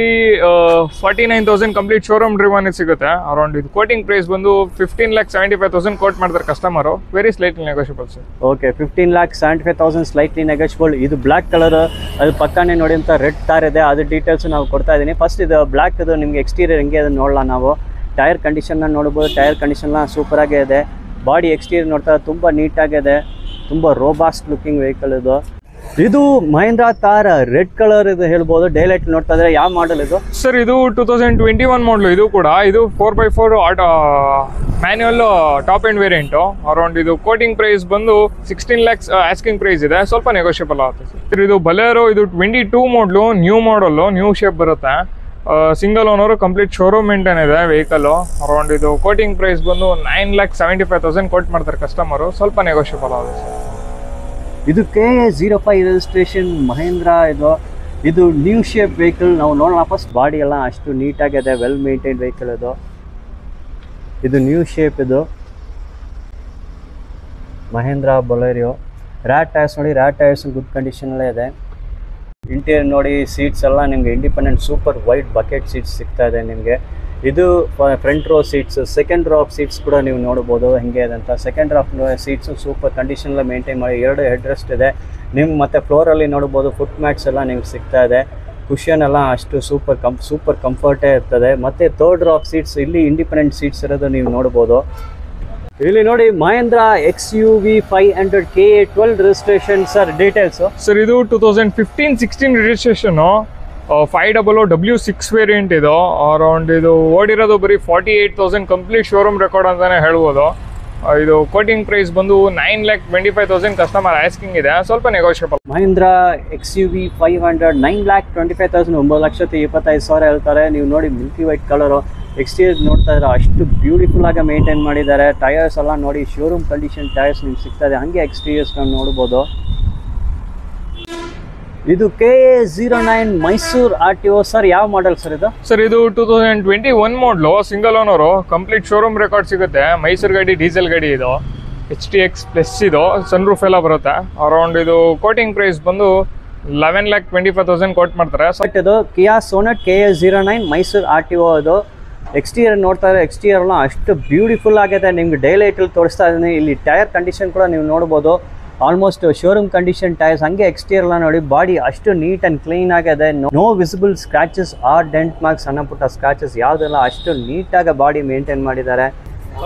49,000 ಕಂಪ್ಲೀಟ್ ಶೋರೂಮ್ ಡ್ರಿವನ್ ಸಿಗುತ್ತೆ. ಅರೌಂಡ್ ಇದು ಕೋಟಿಂಗ್ ಪ್ರೈಸ್ ಬಂದು 15,75,000 ಕೋಟ್ ಮಾಡ್ತಾರೆ customer. Very slightly negotiable sir. Okay, 15,75,000 slightly negotiable. ಇದು ಬ್ಲ್ಯಾಕ್ ಕಲರ್, ಅದು ಪಕ್ಕನೇ ನೋಡಿ ಅಂತ ರೆಡ್ ಕಾರ್ ಇದೆ, ಅದು ಡೀಟೇಲ್ಸ್ ನಾವು ಕೊಡ್ತಾ ಇದ್ದೀನಿ. ಫಸ್ಟ್ ಇದು ಬ್ಲ್ಯಾಕ್, ಇದು ನಿಮಗೆ ಎಕ್ಸ್ಟೀರಿಯರ್ ಹೆಂಗೆ ಅದನ್ನು ನೋಡಲ್ಲ ನಾವು. ಟೈರ್ ಕಂಡೀಷನ್ನ ನೋಡ್ಬೋದು, ಟೈರ್ ಕಂಡೀಷನ್ನ ಸೂಪರಾಗೇ ಇದೆ. ಬಾಡಿ ಎಕ್ಸ್ಟೀರಿಯರ್ ನೋಡ್ತಾ ತುಂಬ ನೀಟಾಗಿದೆ, ತುಂಬ ರೋಬಾಸ್ಟ್ ಲುಕಿಂಗ್ ವೆಹಿಕಲ್ ಇದು. ಇದು ಮಹೇಂದ್ರ ಥಾರ್ ರೆಡ್ ಕಲರ್ ಇದು ಹೇಳ್ಬೋದು. ಡೇ ಲೈಟ್ ನೋಡ್ತಾ ಇದ್ರೆ ಯಾವ ಮಾಡಲ್ ಇದು ಸರ್? ಇದು 2021 ಮಾಡಲು. ಇದು ಕೂಡ ಇದು 4x4 manual top end variant. Around ಇದು ಕೋಟಿಂಗ್ ಪ್ರೈಸ್ ಬಂದು 16 lakhs ಆಸ್ಕಿಂಗ್ ಪ್ರೈಸ್ ಇದೆ, ಸ್ವಲ್ಪ ನೆಗೋಷಿಯಬಲ್ ಆಗುತ್ತೆ ಸರ್. ಇದು ಬಲೇರೋ, ಇದು 22 ಮಾಡಲು, ನ್ಯೂ ಮಾಡಲು, ನ್ಯೂ ಶೇಪ್ ಬರುತ್ತೆ. Single owner, complete showroom maintain ಇದೆ ವೆಹಿಕಲ್. ಅರೌಂಡ್ ಇದು ಕೋಟಿಂಗ್ ಪ್ರೈಸ್ ಬಂದು 9,75,000 ಕೋಟ್ ಮಾಡ್ತಾರೆ ಕಸ್ಟಮರು, ಸ್ವಲ್ಪ ನೆಗೋಷಿಯಬಲ್ ಆಗುತ್ತೆ ಸರ್. ಇದು KA05 ರಿಜಿಸ್ಟ್ರೇಷನ್ ಮಹೇಂದ್ರ ಇದು ನ್ಯೂ ಶೇಪ್ ವೆಹಿಕಲ್. ನಾವು ನೋಡೋಣ ಫಸ್ಟ್. ಬಾಡಿ ಎಲ್ಲ ಅಷ್ಟು ನೀಟಾಗಿದೆ, ವೆಲ್ ಮೇಂಟೈನ್ ವೆಹಿಕಲ್ ಇದು ನ್ಯೂ ಶೇಪ್. ಇದು ಮಹೇಂದ್ರ ಬೊಲೆರೋ. ರ್ಯಾಟ್ ಟೈರ್ಸ್ ನೋಡಿ, ರ್ಯಾಟ್ ಟೈರ್ಸ್ ಗುಡ್ ಕಂಡೀಷನಲ್ಲೇ ಇದೆ. ಇಂಟೀರಿಯರ್ ನೋಡಿ, ಸೀಟ್ಸ್ ಎಲ್ಲ ನಿಮಗೆ independent super wide bucket seats ಸಿಗ್ತಾ ಇದೆ ನಿಮಗೆ. ಇದು front row seats, second row of seats ಕೂಡ ನೀವು ನೋಡ್ಬೋದು ಹೆಂಗೆ ಇದೆ ಅಂತ. Second row of seats super ಕಂಡೀಷನಲ್ಲೇ ಮೇಂಟೈನ್ ಮಾಡಿ, 2 ಹೆಡ್ ರೆಸ್ಟ್ ಇದೆ ನಿಮ್ಗೆ. ಮತ್ತು ಫ್ಲೋರಲ್ಲಿ ನೋಡ್ಬೋದು ಫುಟ್ ಮ್ಯಾಟ್ಸ್ ಎಲ್ಲ ನಿಮ್ಗೆ ಸಿಗ್ತಾ ಇದೆ. ಕುಷನ್ ಎಲ್ಲ ಅಷ್ಟು ಸೂಪರ್ ಕಂಫರ್ಟೇ ಇರ್ತದೆ. ಮತ್ತು ಥರ್ಡ್ ರೋ ಆಫ್ ಸೀಟ್ಸ್, ಇಲ್ಲಿ ಇಂಡಿಪೆಂಡೆಂಟ್ ಸೀಟ್ಸ್ ಇರೋದು ನೀವು ನೋಡ್ಬೋದು. ಇಲ್ಲಿ ನೋಡಿ Mahindra XUV 500 KA12 registration. Sir details? Sir ಇದು 2015-16 ರಿಜಿಸ್ಟ್ರೇಷನು, 500W6 ವೇರಿಯಂಟ್ ಇದು. ಅರೌಂಡ್ ಇದು ಓಡಿರೋದು ಬರೀ 48,000 ಕಂಪ್ಲೀಟ್ ಶೋರೂಮ್ ರೆಕಾರ್ಡ್ ಅಂತಾನೆ ಹೇಳ್ಬೋದು. ಇದು ಕೋಟಿಂಗ್ ಪ್ರೈಸ್ ಬಂದು 9,25,000 ಕಸ್ಟಮರ್ ಆಸ್ಕಿಂಗ್ ಇದೆ, ಸ್ವಲ್ಪ ನೆಗೋಷಿಯಬಲ್. ಮಹೇಂದ್ರ XUV 500 9,25,000, 9,25,000 ಹೇಳ್ತಾರೆ. ನೀವು ನೋಡಿ ಮಿಲ್ಕಿ ವೈಟ್ ಕಲರು. ಎಕ್ಸ್ಟೀರಿಯರ್ ನೋಡ್ತಾ ಇದ್ರೆ ಅಷ್ಟು ಬ್ಯೂಟಿಫುಲ್ ಆಗಿ ಮೇಂಟೈನ್ ಮಾಡಿದ್ದಾರೆ. ಟೈರ್ಸ್ ಎಲ್ಲ ನೋಡಿ ಶೋರೂಮ್ ಕಂಡೀಷನ್ ಟೈರ್ಸ್ ನಿಮ್ಗೆ ಸಿಗ್ತಾ ಇದೆ. ಹಾಗೆ ಎಕ್ಸ್ಟೀರಿಯರ್ಸ್ ನಾವು ನೋಡ್ಬೋದು. ಇದು KA09 ಮೈಸೂರು RTO. ಸರ್ ಯಾವ ಮಾಡಲ್ ಸರ್ ಇದು? ಸರ್ ಇದು 2021 ಮಾಡಲು, single owner, complete showroom record ಸಿಗುತ್ತೆ. ಮೈಸೂರು ಗಾಡಿ, ಡೀಸೆಲ್ ಗಾಡಿ ಇದು. HTX ಪ್ಲಸ್ ಇದು, ಸನ್ ರೂಫ್ ಎಲ್ಲ ಬರುತ್ತೆ. ಅರೌಂಡ್ ಇದು ಕೋಟಿಂಗ್ ಪ್ರೈಸ್ ಬಂದು 11,25,000 ಕೋಟ್ ಮಾಡ್ತಾರೆ. ಬಟ್ ಇದು ಕಿಯಾ ಸೋನೆಟ್ KA09 ಮೈಸೂರು RTO. ಇದು ಎಕ್ಸ್ಟೀರಿಯರ್ ನೋಡ್ತಾ ಇದ್ದಾರೆ, ಎಕ್ಸ್ಟೀರಿಯರ್ ಎಲ್ಲ ಅಷ್ಟು ಬ್ಯೂಟಿಫುಲ್ ಆಗಿದೆ. ನಿಮ್ಗೆ ಡೇ ಲೈಟಲ್ಲಿ ತೋರಿಸ್ತಾ ಇದ್ದೀನಿ. ಇಲ್ಲಿ ಟೈರ್ ಕಂಡೀಷನ್ ಕೂಡ ನೀವು ನೋಡ್ಬೋದು, ಆಲ್ಮೋಸ್ಟ್ ಶೋರೂಮ್ ಕಂಡೀಷನ್ ಟೈರ್ಸ್. ಹಂಗೆ ಎಕ್ಸ್ಟೀರಿಯರ್ ಎಲ್ಲ ನೋಡಿ, ಬಾಡಿ ಅಷ್ಟು ನೀಟ್ ಆ್ಯಂಡ್ ಕ್ಲೀನ್ ಆಗಿದೆ. No visible scratches or dent marks, ಸಣ್ಣ ಪುಟ್ಟ ಸ್ಕ್ರಾಚಸ್ ಯಾವುದೆಲ್ಲ, ಅಷ್ಟು ನೀಟಾಗಿ ಬಾಡಿ ಮೇಂಟೈನ್ ಮಾಡಿದ್ದಾರೆ.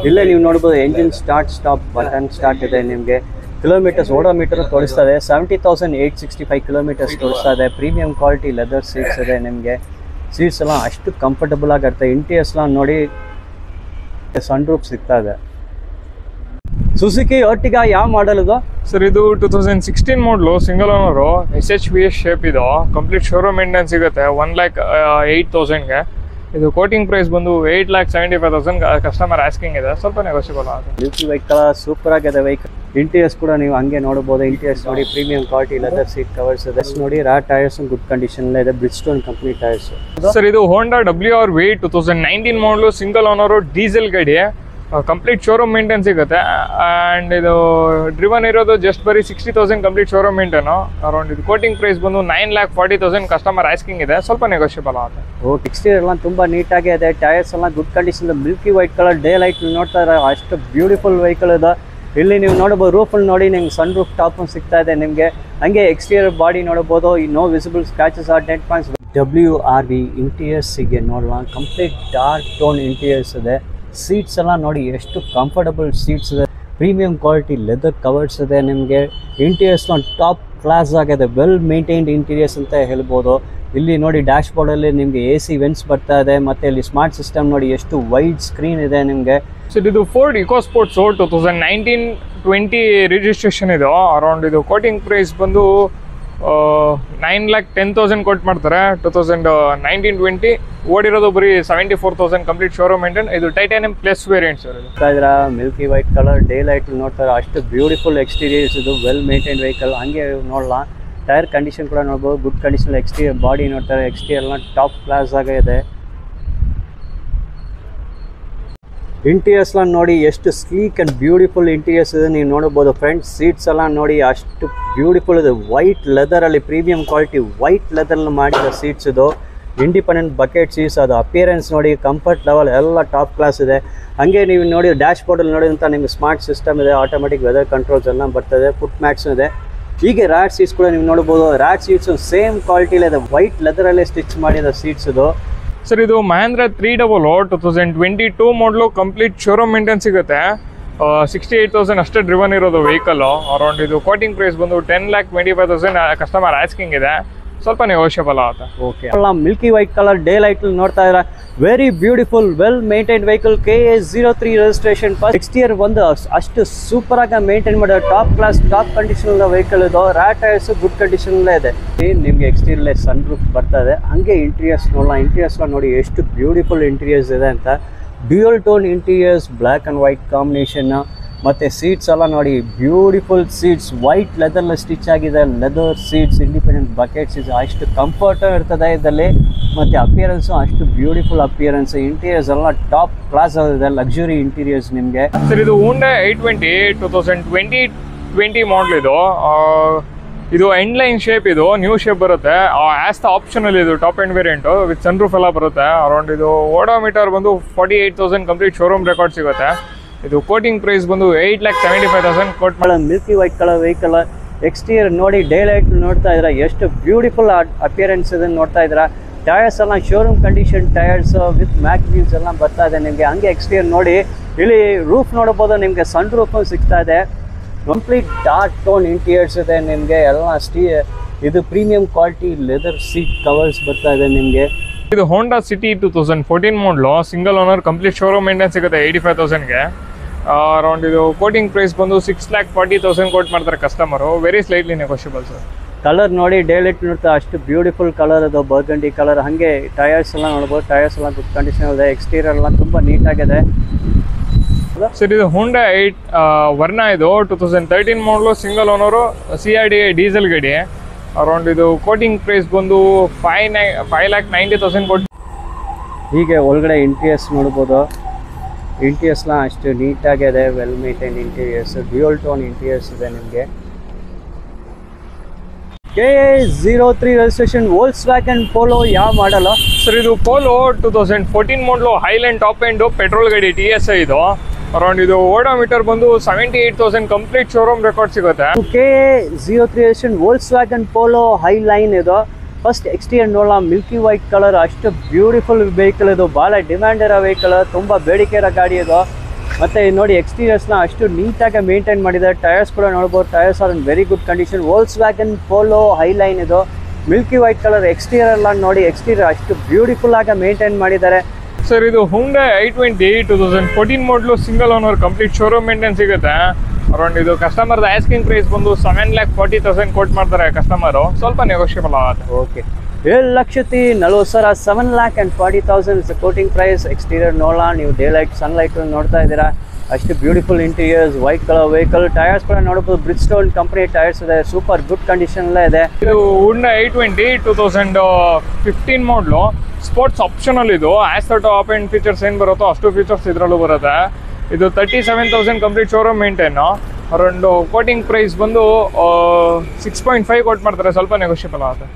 ಇಲ್ಲೇ ನೀವು ನೋಡ್ಬೋದು engine start stop button start ಇದೆ. ನಿಮಗೆ ಕಿಲೋಮೀಟರ್ಸ್ ಓಡೋಮೀಟರ್ ತೋರಿಸ್ತಾ ಇದೆ. 70,865 ಕಿಲೋಮೀಟರ್ಸ್ ತೋರಿಸ್ತಾ ಇದೆ. ಪ್ರೀಮಿಯಂ ಕ್ವಾಲಿಟಿ ಲೆದರ್ ಸೀಟ್ಸ್ ಇದೆ ನಿಮಗೆ. ಸೀಟ್ಸ್ ಎಲ್ಲ ಅಷ್ಟು ಕಂಫರ್ಟಬಲ್ ಆಗಿರುತ್ತೆ. ಇಂಟೀರಿಯರ್ಸ್ ಎಲ್ಲ ನೋಡಿ, ಸನ್ ರೂಫ್ ಸಿಗ್ತಾ ಇದೆ. ಸುಜುಕಿ ಅರ್ಟಿಗಾ ಯಾವ ಮಾಡಲ್ ಇದು? ಸರ್ ಇದು 2016 ಮಾಡಲು, ಸಿಂಗಲ್ ಓನರು, SHVS ಶೇಪ್ ಇದು. ಕಂಪ್ಲೀಟ್ ಶೋರೂಮ್ ಮೇಂಟೆನೆನ್ಸ್ ಸಿಗುತ್ತೆ 1,08,000ಗೆ. ಇದು ಕೋಟಿಂಗ್ ಪ್ರೈಸ್ ಬಂದು 8,75,000 ಕಸ್ಟಮರ್ ಆಸ್ಕಿಂಗ್ ಇದೆ, ಸ್ವಲ್ಪ ನೆಗೋಷಿಯಬಲ್ ಆಗುತ್ತೆ. ಮ್ಯೂಸಿಕ್ ವೆಹಿಕಲ್ ಸೂಪರ್ ಆಗಿದೆ ವೆಹಿಕಲ್. ಇಂಟೀರಿಯರ್ಸ್ ಕೂಡ ನೀವು ಹಂಗೆ ನೋಡ್ಬೋದು. ಇಂಟೀರಿಯರ್ಸ್ ನೋಡಿ, premium quality leather seat covers ಇದೆ ನೋಡಿ. ರ್ಯಾಟ್ ಟೈರ್ಸ್ ಗುಡ್ ಕಂಡೀಷನ್ ಇದೆ, ಬ್ರಿಡ್ಜ್ಸ್ಟೋನ್ ಕಂಪನಿ ಟೈರ್ಸ್. ಸರ್ ಇದು ಹೋಂಡಾ WRV 2019 model, single owner, diesel ಗಾಡಿ. ಕಂಪ್ಲೀಟ್ ಶೋರೂಮ್ ಮೇಂಟೈನ್ ಸಿಗುತ್ತೆ. ಆ್ಯಂಡ್ ಇದು ಡ್ರಿವನ್ ಇರೋದು ಜಸ್ಟ್ ಬರೀ 60,000 ಕಂಪ್ಲೀಟ್ ಶೋರೂಮ್ ಮೇಂಟೈನು. ಅರೌಂಡ್ ಇದು ಕೋಟಿಂಗ್ ಪ್ರೈಸ್ ಬಂದು 9,40,000 ಕಸ್ಟಮರ್ ಆಸ್ಕಿಂಗ್ ಇದೆ, ಸ್ವಲ್ಪ ನೆಗೋಷಿಯಬಲ್ ಆಗುತ್ತೆ. ಎಕ್ಸ್ಟೀರಿಯರ್ ಎಲ್ಲ ತುಂಬ ನೀಟಾಗಿ ಇದೆ. ಟೈರ್ಸ್ ಎಲ್ಲ good condition. Milky white colour day light ನೋಡ್ತಾ ಇದ್ದಾರೆ, ಅಷ್ಟು ಬ್ಯೂಟಿಫುಲ್ ವೆಹಿಕಲ್ ಇದೆ. ಇಲ್ಲಿ ನೀವು ನೋಡ್ಬೋದು ರೂಫಲ್ಲಿ ನೋಡಿ, ನಿಮ್ಗೆ ಸನ್ ರೂಫ್ ಟಾಪ್ ಸಿಗ್ತಾ ಇದೆ ನಿಮಗೆ. ಹಂಗೆ ಎಕ್ಸ್ಟೀರಿಯರ್ ಬಾಡಿ ನೋಡ್ಬೋದು, no visible scratches or dent points. WRV ಇಂಟೀರಿಯರ್ಸಿಗೆ ನೋಡೋಣ, ಕಂಪ್ಲೀಟ್ ಡಾರ್ಕ್ ಟೋನ್ ಇಂಟೀರಿಯರ್ಸ್ ಇದೆ. ಸೀಟ್ಸ್ ಎಲ್ಲ ನೋಡಿ ಎಷ್ಟು ಕಂಫರ್ಟಬಲ್ ಸೀಟ್ಸ್ ಇದೆ. ಪ್ರೀಮಿಯಂ ಕ್ವಾಲಿಟಿ ಲೆದರ್ ಕವರ್ಸ್ ಇದೆ ನಿಮಗೆ. ಇಂಟೀರಿಯರ್ಸ್ನ ಟಾಪ್ ಕ್ಲಾಸ್ ಆಗಿದೆ, ವೆಲ್ ಮೇಂಟೈನ್ಡ್ ಇಂಟೀರಿಯರ್ಸ್ ಅಂತ ಹೇಳ್ಬೋದು. ಇಲ್ಲಿ ನೋಡಿ ಡ್ಯಾಶ್ ಬೋರ್ಡಲ್ಲಿ ನಿಮಗೆ AC ವೆಂಟ್ಸ್ ಬರ್ತಾ ಇದೆ. ಮತ್ತು ಇಲ್ಲಿ ಸ್ಮಾರ್ಟ್ ಸಿಸ್ಟಮ್ ನೋಡಿ, ಎಷ್ಟು ವೈಡ್ ಸ್ಕ್ರೀನ್ ಇದೆ ನಿಮಗೆ. ಸೊ ಇದು ಫೋರ್ಡ್ ಇಕೋಸ್ಪೋರ್ಟ್ಸು 2019-20 ರಿಜಿಸ್ಟ್ರೇಷನ್ ಇದು. ಅರೌಂಡ್ ಇದು ಕೋಟಿಂಗ್ ಪ್ರೈಸ್ ಬಂದು 9,10,000 ಕೋಟ್ ಮಾಡ್ತಾರೆ. 2019-20 ಓಡಿರೋದು ಬರೀ 74,000 ಕಂಪ್ಲೀಟ್ ಶೋರೂಮ್ ಮೇಂಟೈನ್. ಇದು ಟೈಟಾನಿಯಂ ಪ್ಲಸ್ ವೇರಿಯಂಟ್ ಸರ್. ಇದು milky white colour day light ನೋಡ್ತಾರೆ, ಅಷ್ಟು ಬ್ಯೂಟಿಫುಲ್ ಎಕ್ಸ್ಟೀರಿಯರ್ಸ್ ಇದು, ವೆಲ್ ಮೇಂಟೈನ್ ವೆಹಿಕಲ್. ಹಂಗೆ ನೋಡலாம். ಟೈರ್ ಕಂಡೀಷನ್ ಕೂಡ ನೋಡ್ಬೋದು, ಗುಡ್ ಕಂಡೀಷನ್. ಎಕ್ಸ್ಟೀರಿಯರ್ ಬಾಡಿ ನೋಡ್ತಾರೆ, ಎಕ್ಸ್ಟೀರಿಯರ್ನ ಟಾಪ್ ಕ್ಲಾಸ್ ಆಗಿದೆ. ಇಂಟೀರಿಯರ್ಸ್ ಎಲ್ಲ ನೋಡಿ ಎಷ್ಟು ಸ್ಲೀಕ್ ಆ್ಯಂಡ್ ಬ್ಯೂಟಿಫುಲ್ ಇಂಟೀರಿಯರ್ಸ್ ಇದೆ ನೀವು ನೋಡ್ಬೋದು ಫ್ರೆಂಡ್ಸ್. ಸೀಟ್ಸ್ ಎಲ್ಲ ನೋಡಿ ಅಷ್ಟು ಬ್ಯೂಟಿಫುಲ್ ಇದೆ. ವೈಟ್ ಲೆದರಲ್ಲಿ ಪ್ರೀಮಿಯಂ ಕ್ವಾಲಿಟಿ ವೈಟ್ ಲೆದರಲ್ಲಿ ಮಾಡಿದ ಸೀಟ್ಸ್ ಇದು. ಇಂಡಿಪೆಂಡೆಂಟ್ ಬಕೆಟ್ ಸೀಟ್ಸ್, ಅದು ಅಪಿಯರೆನ್ಸ್ ನೋಡಿ, ಕಂಫರ್ಟ್ ಲೆವೆಲ್ ಎಲ್ಲ ಟಾಪ್ ಕ್ಲಾಸ್ ಇದೆ. ಹಾಗೆ ನೀವು ನೋಡಿ ಡ್ಯಾಶ್ ಬೋರ್ಡಲ್ಲಿ ನೋಡಿದಂಥ ನಿಮಗೆ ಸ್ಮಾರ್ಟ್ ಸಿಸ್ಟಮ್ ಇದೆ, ಆಟೋಮೆಟಿಕ್ ವೆದರ್ ಕಂಟ್ರೋಲ್ಸ್ ಎಲ್ಲ ಬರ್ತದೆ, ಫುಟ್ ಮ್ಯಾಟ್ಸ್ ಇದೆ. ಹೀಗೆ ರ್ಯಾಟ್ ಸೀಟ್ಸ್ ಕೂಡ ನೀವು ನೋಡ್ಬೋದು. ರ್ಯಾಟ್ ಸೀಟ್ಸ್ ಸೇಮ್ ಕ್ವಾಲಿಟಿಲಿ ಇದೆ, ವೈಟ್ ಲೆದರಲ್ಲೇ ಸ್ಟಿಚ್ ಮಾಡಿದ ಸೀಟ್ಸ್ ಇದು. ಸರ್ ಇದು ಮಹೇಂದ್ರ 300 2022 ಮಾಡಲು ಕಂಪ್ಲೀಟ್ ಶೋರೂಮ್ ಮೇಂಟೆನ್ ಸಿಗುತ್ತೆ. 68,000 ಅಷ್ಟೇ ಡ್ರಿವನ್ ಇರೋದು ವೆಹಿಕಲ್. ಅರೌಂಡ್ ಇದು ಕೋಟಿಂಗ್ ಪ್ರೈಸ್ ಬಂದು 10,25,000 ಕಸ್ಟಮರ್ ಆಸ್ಕಿಂಗ್ ಇದೆ, ಸ್ವಲ್ಪ ನೆಗೋಷಿಯಬಲ್ ಆಗುತ್ತೆ. ಓಕೆ, ಅಲ್ಲ Milky white colour day light ನೋಡ್ತಾ ಇದ್ದೀರಾ. Very beautiful well maintain vehicle, KA03 registration. Exterior ಒಂದು ಅಷ್ಟು ಸೂಪರ್ ಆಗಿ ಮೇಂಟೈನ್ ಮಾಡೋ top class top condition vehicle ಇದು. ರ್ಯಾಟ್ ಟೈರ್ಸ್ ಗುಡ್ ಕಂಡೀಷನ್ ಇದೆ. ನಿಮಗೆ ಎಕ್ಸ್ಟೀರಿಯರ್ ಸನ್ ರೂಫ್ ಬರ್ತದೆ. ಹಂಗೆ ಇಂಟೀರಿಯರ್ಸ್ ನೋಡೋಣ. ಇಂಟೀರಿಯರ್ಸ್ ನೋಡಿ ಎಷ್ಟು ಬ್ಯೂಟಿಫುಲ್ ಇಂಟೀರಿಯರ್ಸ್ ಇದೆ ಅಂತ. Dual tone interiors, black and white combination. ಮತ್ತು ಸೀಟ್ಸ್ ಎಲ್ಲ ನೋಡಿ ಬ್ಯೂಟಿಫುಲ್ ಸೀಟ್ಸ್, ವೈಟ್ ಲೆದರ್ಲಿ ಸ್ಟಿಚ್ ಆಗಿದೆ. Leather seats, independent bucket seats, ಅಷ್ಟು ಕಂಫರ್ಟ್ ಇರ್ತದೆ ಇದರಲ್ಲಿ. ಮತ್ತು ಅಪಿಯರೆನ್ಸು ಅಷ್ಟು ಬ್ಯೂಟಿಫುಲ್ ಅಪಿಯರೆನ್ಸ್. ಇಂಟೀರಿಯರ್ಸ್ ಎಲ್ಲ ಟಾಪ್ ಕ್ಲಾಸ್ ಇದೆ, ಲಕ್ಸುರಿ ಇಂಟೀರಿಯರ್ಸ್ ನಿಮಗೆ. ಸರ್ ಇದು Hyundai i20 2020 ಮಾಡಲ್ ಇದು. ಇದು ಎಂಡ್ ಲೈನ್ ಶೇಪ್, ಇದು ನ್ಯೂ ಶೇಪ್ ಬರುತ್ತೆ. ಆಸ್ ದ ಆಪ್ಷನಲ್ ಇದು top end variant with sun roof ಎಲ್ಲ ಬರುತ್ತೆ. ಅರೌಂಡ್ ಇದು ಓಡೋಮೀಟರ್ ಬಂದು 48,000 ಕಂಪ್ಲೀಟ್ ಶೋರೂಮ್ ರೆಕಾರ್ಡ್ ಸಿಗುತ್ತೆ. ಇದು ಕೋಟಿಂಗ್ ಪ್ರೈಸ್ ಬಂದು 8,75,000 ಕೋಟ್ ಮಾಡಿ. Milky white colour vehicle. Exterior ನೋಡಿ ಡೇ ಲೈಟ್ ನೋಡ್ತಾ ಇದ್ದೀರಾ, ಎಷ್ಟು ಬ್ಯೂಟಿಫುಲ್ ಅಪಿಯರೆನ್ಸ್ ಇದನ್ನು ನೋಡ್ತಾ ಇದ್ದೀರಾ. ಟೈರ್ಸ್ ಎಲ್ಲ showroom condition tyres with mag wheels ಎಲ್ಲ ಬರ್ತಾ ಇದೆ ನಿಮಗೆ. ಹಂಗೆ ಎಕ್ಸ್ಟೀರಿಯರ್ ನೋಡಿ, ಇಲ್ಲಿ ರೂಫ್ ನೋಡ್ಬೋದು ನಿಮಗೆ, ಸನ್ ರೂಫ್ ಸಿಗ್ತಾ ಇದೆ. ಕಂಪ್ಲೀಟ್ ಡಾರ್ಕ್ ಟೋನ್ ಇಂಟೀರಿಯರ್ಸ್ ಇದೆ ನಿಮಗೆ ಎಲ್ಲ. ಇದು premium quality leather seat covers ಬರ್ತಾ ಇದೆ ನಿಮಗೆ. ಇದು Honda City 2014 model single owner complete showroom maintain ಸಿಗುತ್ತೆ 85,000ಗೆ. ಅರೌಂಡ್ ಇದು ಕೋಟಿಂಗ್ ಪ್ರೈಸ್ ಬಂದು 6,40,000 ಕೋಟ್ ಮಾಡ್ತಾರೆ customer. Very slightly negotiable sir. Colour ನೋಡಿ ಡೇ ಲೈಟ್ ನೋಡ್ತಾ ಅಷ್ಟು ಬ್ಯೂಟಿಫುಲ್ ಕಲರ್ ಅದು, ಬರ್ಗಂಡಿ ಕಲರ್. ಹಾಗೆ ಟೈರ್ಸ್ ಎಲ್ಲ ನೋಡ್ಬೋದು, ಟೈರ್ಸ್ ಎಲ್ಲ ಗುಡ್ ಕಂಡೀಷನ್ ಇದೆ. ಎಕ್ಸ್ಟೀರಿಯರ್ ಎಲ್ಲ ತುಂಬ ನೀಟಾಗಿದೆ. ಸರ್ ಇದು Hyundai ವರ್ನಾ ಇದು 2013 ಮಾಡಲು ಸಿಂಗಲ್ ಓನರು, CRDA ಡೀಸೆಲ್ ಗಾಡಿ. ಅರೌಂಡ್ ಇದು ಕೋಟಿಂಗ್ ಪ್ರೈಸ್ ಬಂದು 5,90,000 ಕೋಟ್. ಹೀಗೆ ಒಳಗಡೆ ಇಂಟೀರಿಯರ್ಸ್ ನೋಡ್ಬೋದು. ಇಂಟೀರಿಯರ್ಸ್ನ ಅಷ್ಟು ನೀಟಾಗಿದೆ, well maintain interiors. Dual tone interiors ಇದೆ ನಿಮಗೆ. KA03 ರಿಜಿಸ್ಟ್ರೇಷನ್ Volkswagen Polo ಯಾವ ಮಾಡಲ್ಲ ಸರ್? ಇದು Polo 2014 ಮಾಡಲು ಹೈಲ್ಯಾಂಡ್ ಟಾಪ್ ಎಂಡು ಪೆಟ್ರೋಲ್ ಗಾಡಿ TSI ಇದು. ಅರೌಂಡ್ ಇದು ಓಡೋಮೀಟರ್ ಬಂದು 78,000 ಕಂಪ್ಲೀಟ್ ಶೋರೂಮ್ ರೆಕಾರ್ಡ್ ಸಿಗುತ್ತೆ. KA03 registration Volkswagen Polo high line ಇದು. ಫಸ್ಟ್ ಎಕ್ಸ್ಟೀರಿಯರ್ ನೋಡೋಣ. ಮಿಲ್ಕಿ ವೈಟ್ ಕಲರ್, ಅಷ್ಟು ಬ್ಯೂಟಿಫುಲ್ ವೆಹಿಕಲ್ ಇದು. ಭಾಳ ಡಿಮ್ಯಾಂಡ್ ಇರೋ ವೆಹಿಕಲ್, ತುಂಬ ಬೇಡಿಕೆ ಇರೋ ಗಾಡಿ ಇದು. ಮತ್ತು ನೋಡಿ ಎಕ್ಸ್ಟೀರಿಯರ್ಸ್ನ ಅಷ್ಟು ನೀಟಾಗಿ ಮೇಂಟೈನ್ ಮಾಡಿದ್ದಾರೆ. ಟೈರ್ಸ್ ಕೂಡ ನೋಡ್ಬೋದು, tyres are in very good condition. Volkswagen Polo high line ಇದು. Milky white colour. ಎಕ್ಸ್ಟೀರಿಯರ್ ಎಲ್ಲ ನೋಡಿ, ಎಕ್ಸ್ಟೀರಿಯರ್ ಅಷ್ಟು ಬ್ಯೂಟಿಫುಲ್ ಆಗಿ ಮೇಂಟೈನ್ ಮಾಡಿದ್ದಾರೆ. ಸರ್ ಇದು Hyundai i20 2014 model single owner complete showroom maintain ಸಿಗುತ್ತೆ. ಅರೌಂಡ್ ಇದು ಕಸ್ಟಮರ್ದ ಆಸ್ಕಿಂಗ್ ಪ್ರೈಸ್ ಬಂದು 7,40,000 ಕೋಟ್ ಮಾಡ್ತಾರೆ ಕಸ್ಟಮರು, ಸ್ವಲ್ಪ ನೆಗೋಷಿಯಬಲ್ ಆಗುತ್ತೆ. Okay, 7,40,000 7,40,000 is quoting price. Exterior ನೋಡೋಣ. ನೀವು ಡೇ ಲೈಟ್ ಸನ್ ಲೈಟ್ ನೋಡ್ತಾ ಇದ್ದೀರಾ, ಅಷ್ಟು beautiful interiors, white colour vehicle. Tyres ಕೂಡ ನೋಡಬಹುದು, ಬ್ರಿಡ್ಜ್ಸ್ಟೋನ್ ಕಂಪನಿ ಟೈರ್ಸ್ ಇದೆ, ಸೂಪರ್ ಗುಡ್ ಕಂಡೀಷನ್ ಇದೆ. ಇದು Hyundai i20 2015 model sports optional ಇದು. As the top end features ಏನು ಬರುತ್ತೋ ಅಷ್ಟು ಫೀಚರ್ಸ್ ಇದರಲ್ಲೂ ಬರುತ್ತೆ. ಇದು 37,000 complete showroom maintain. Around quoting price ಬಂದು 6.5 ಕೋಟ್ ಮಾಡ್ತಾರೆ, ಸ್ವಲ್ಪ ನೆಗೋಷಿಯಬಲ್ ಆಗುತ್ತೆ.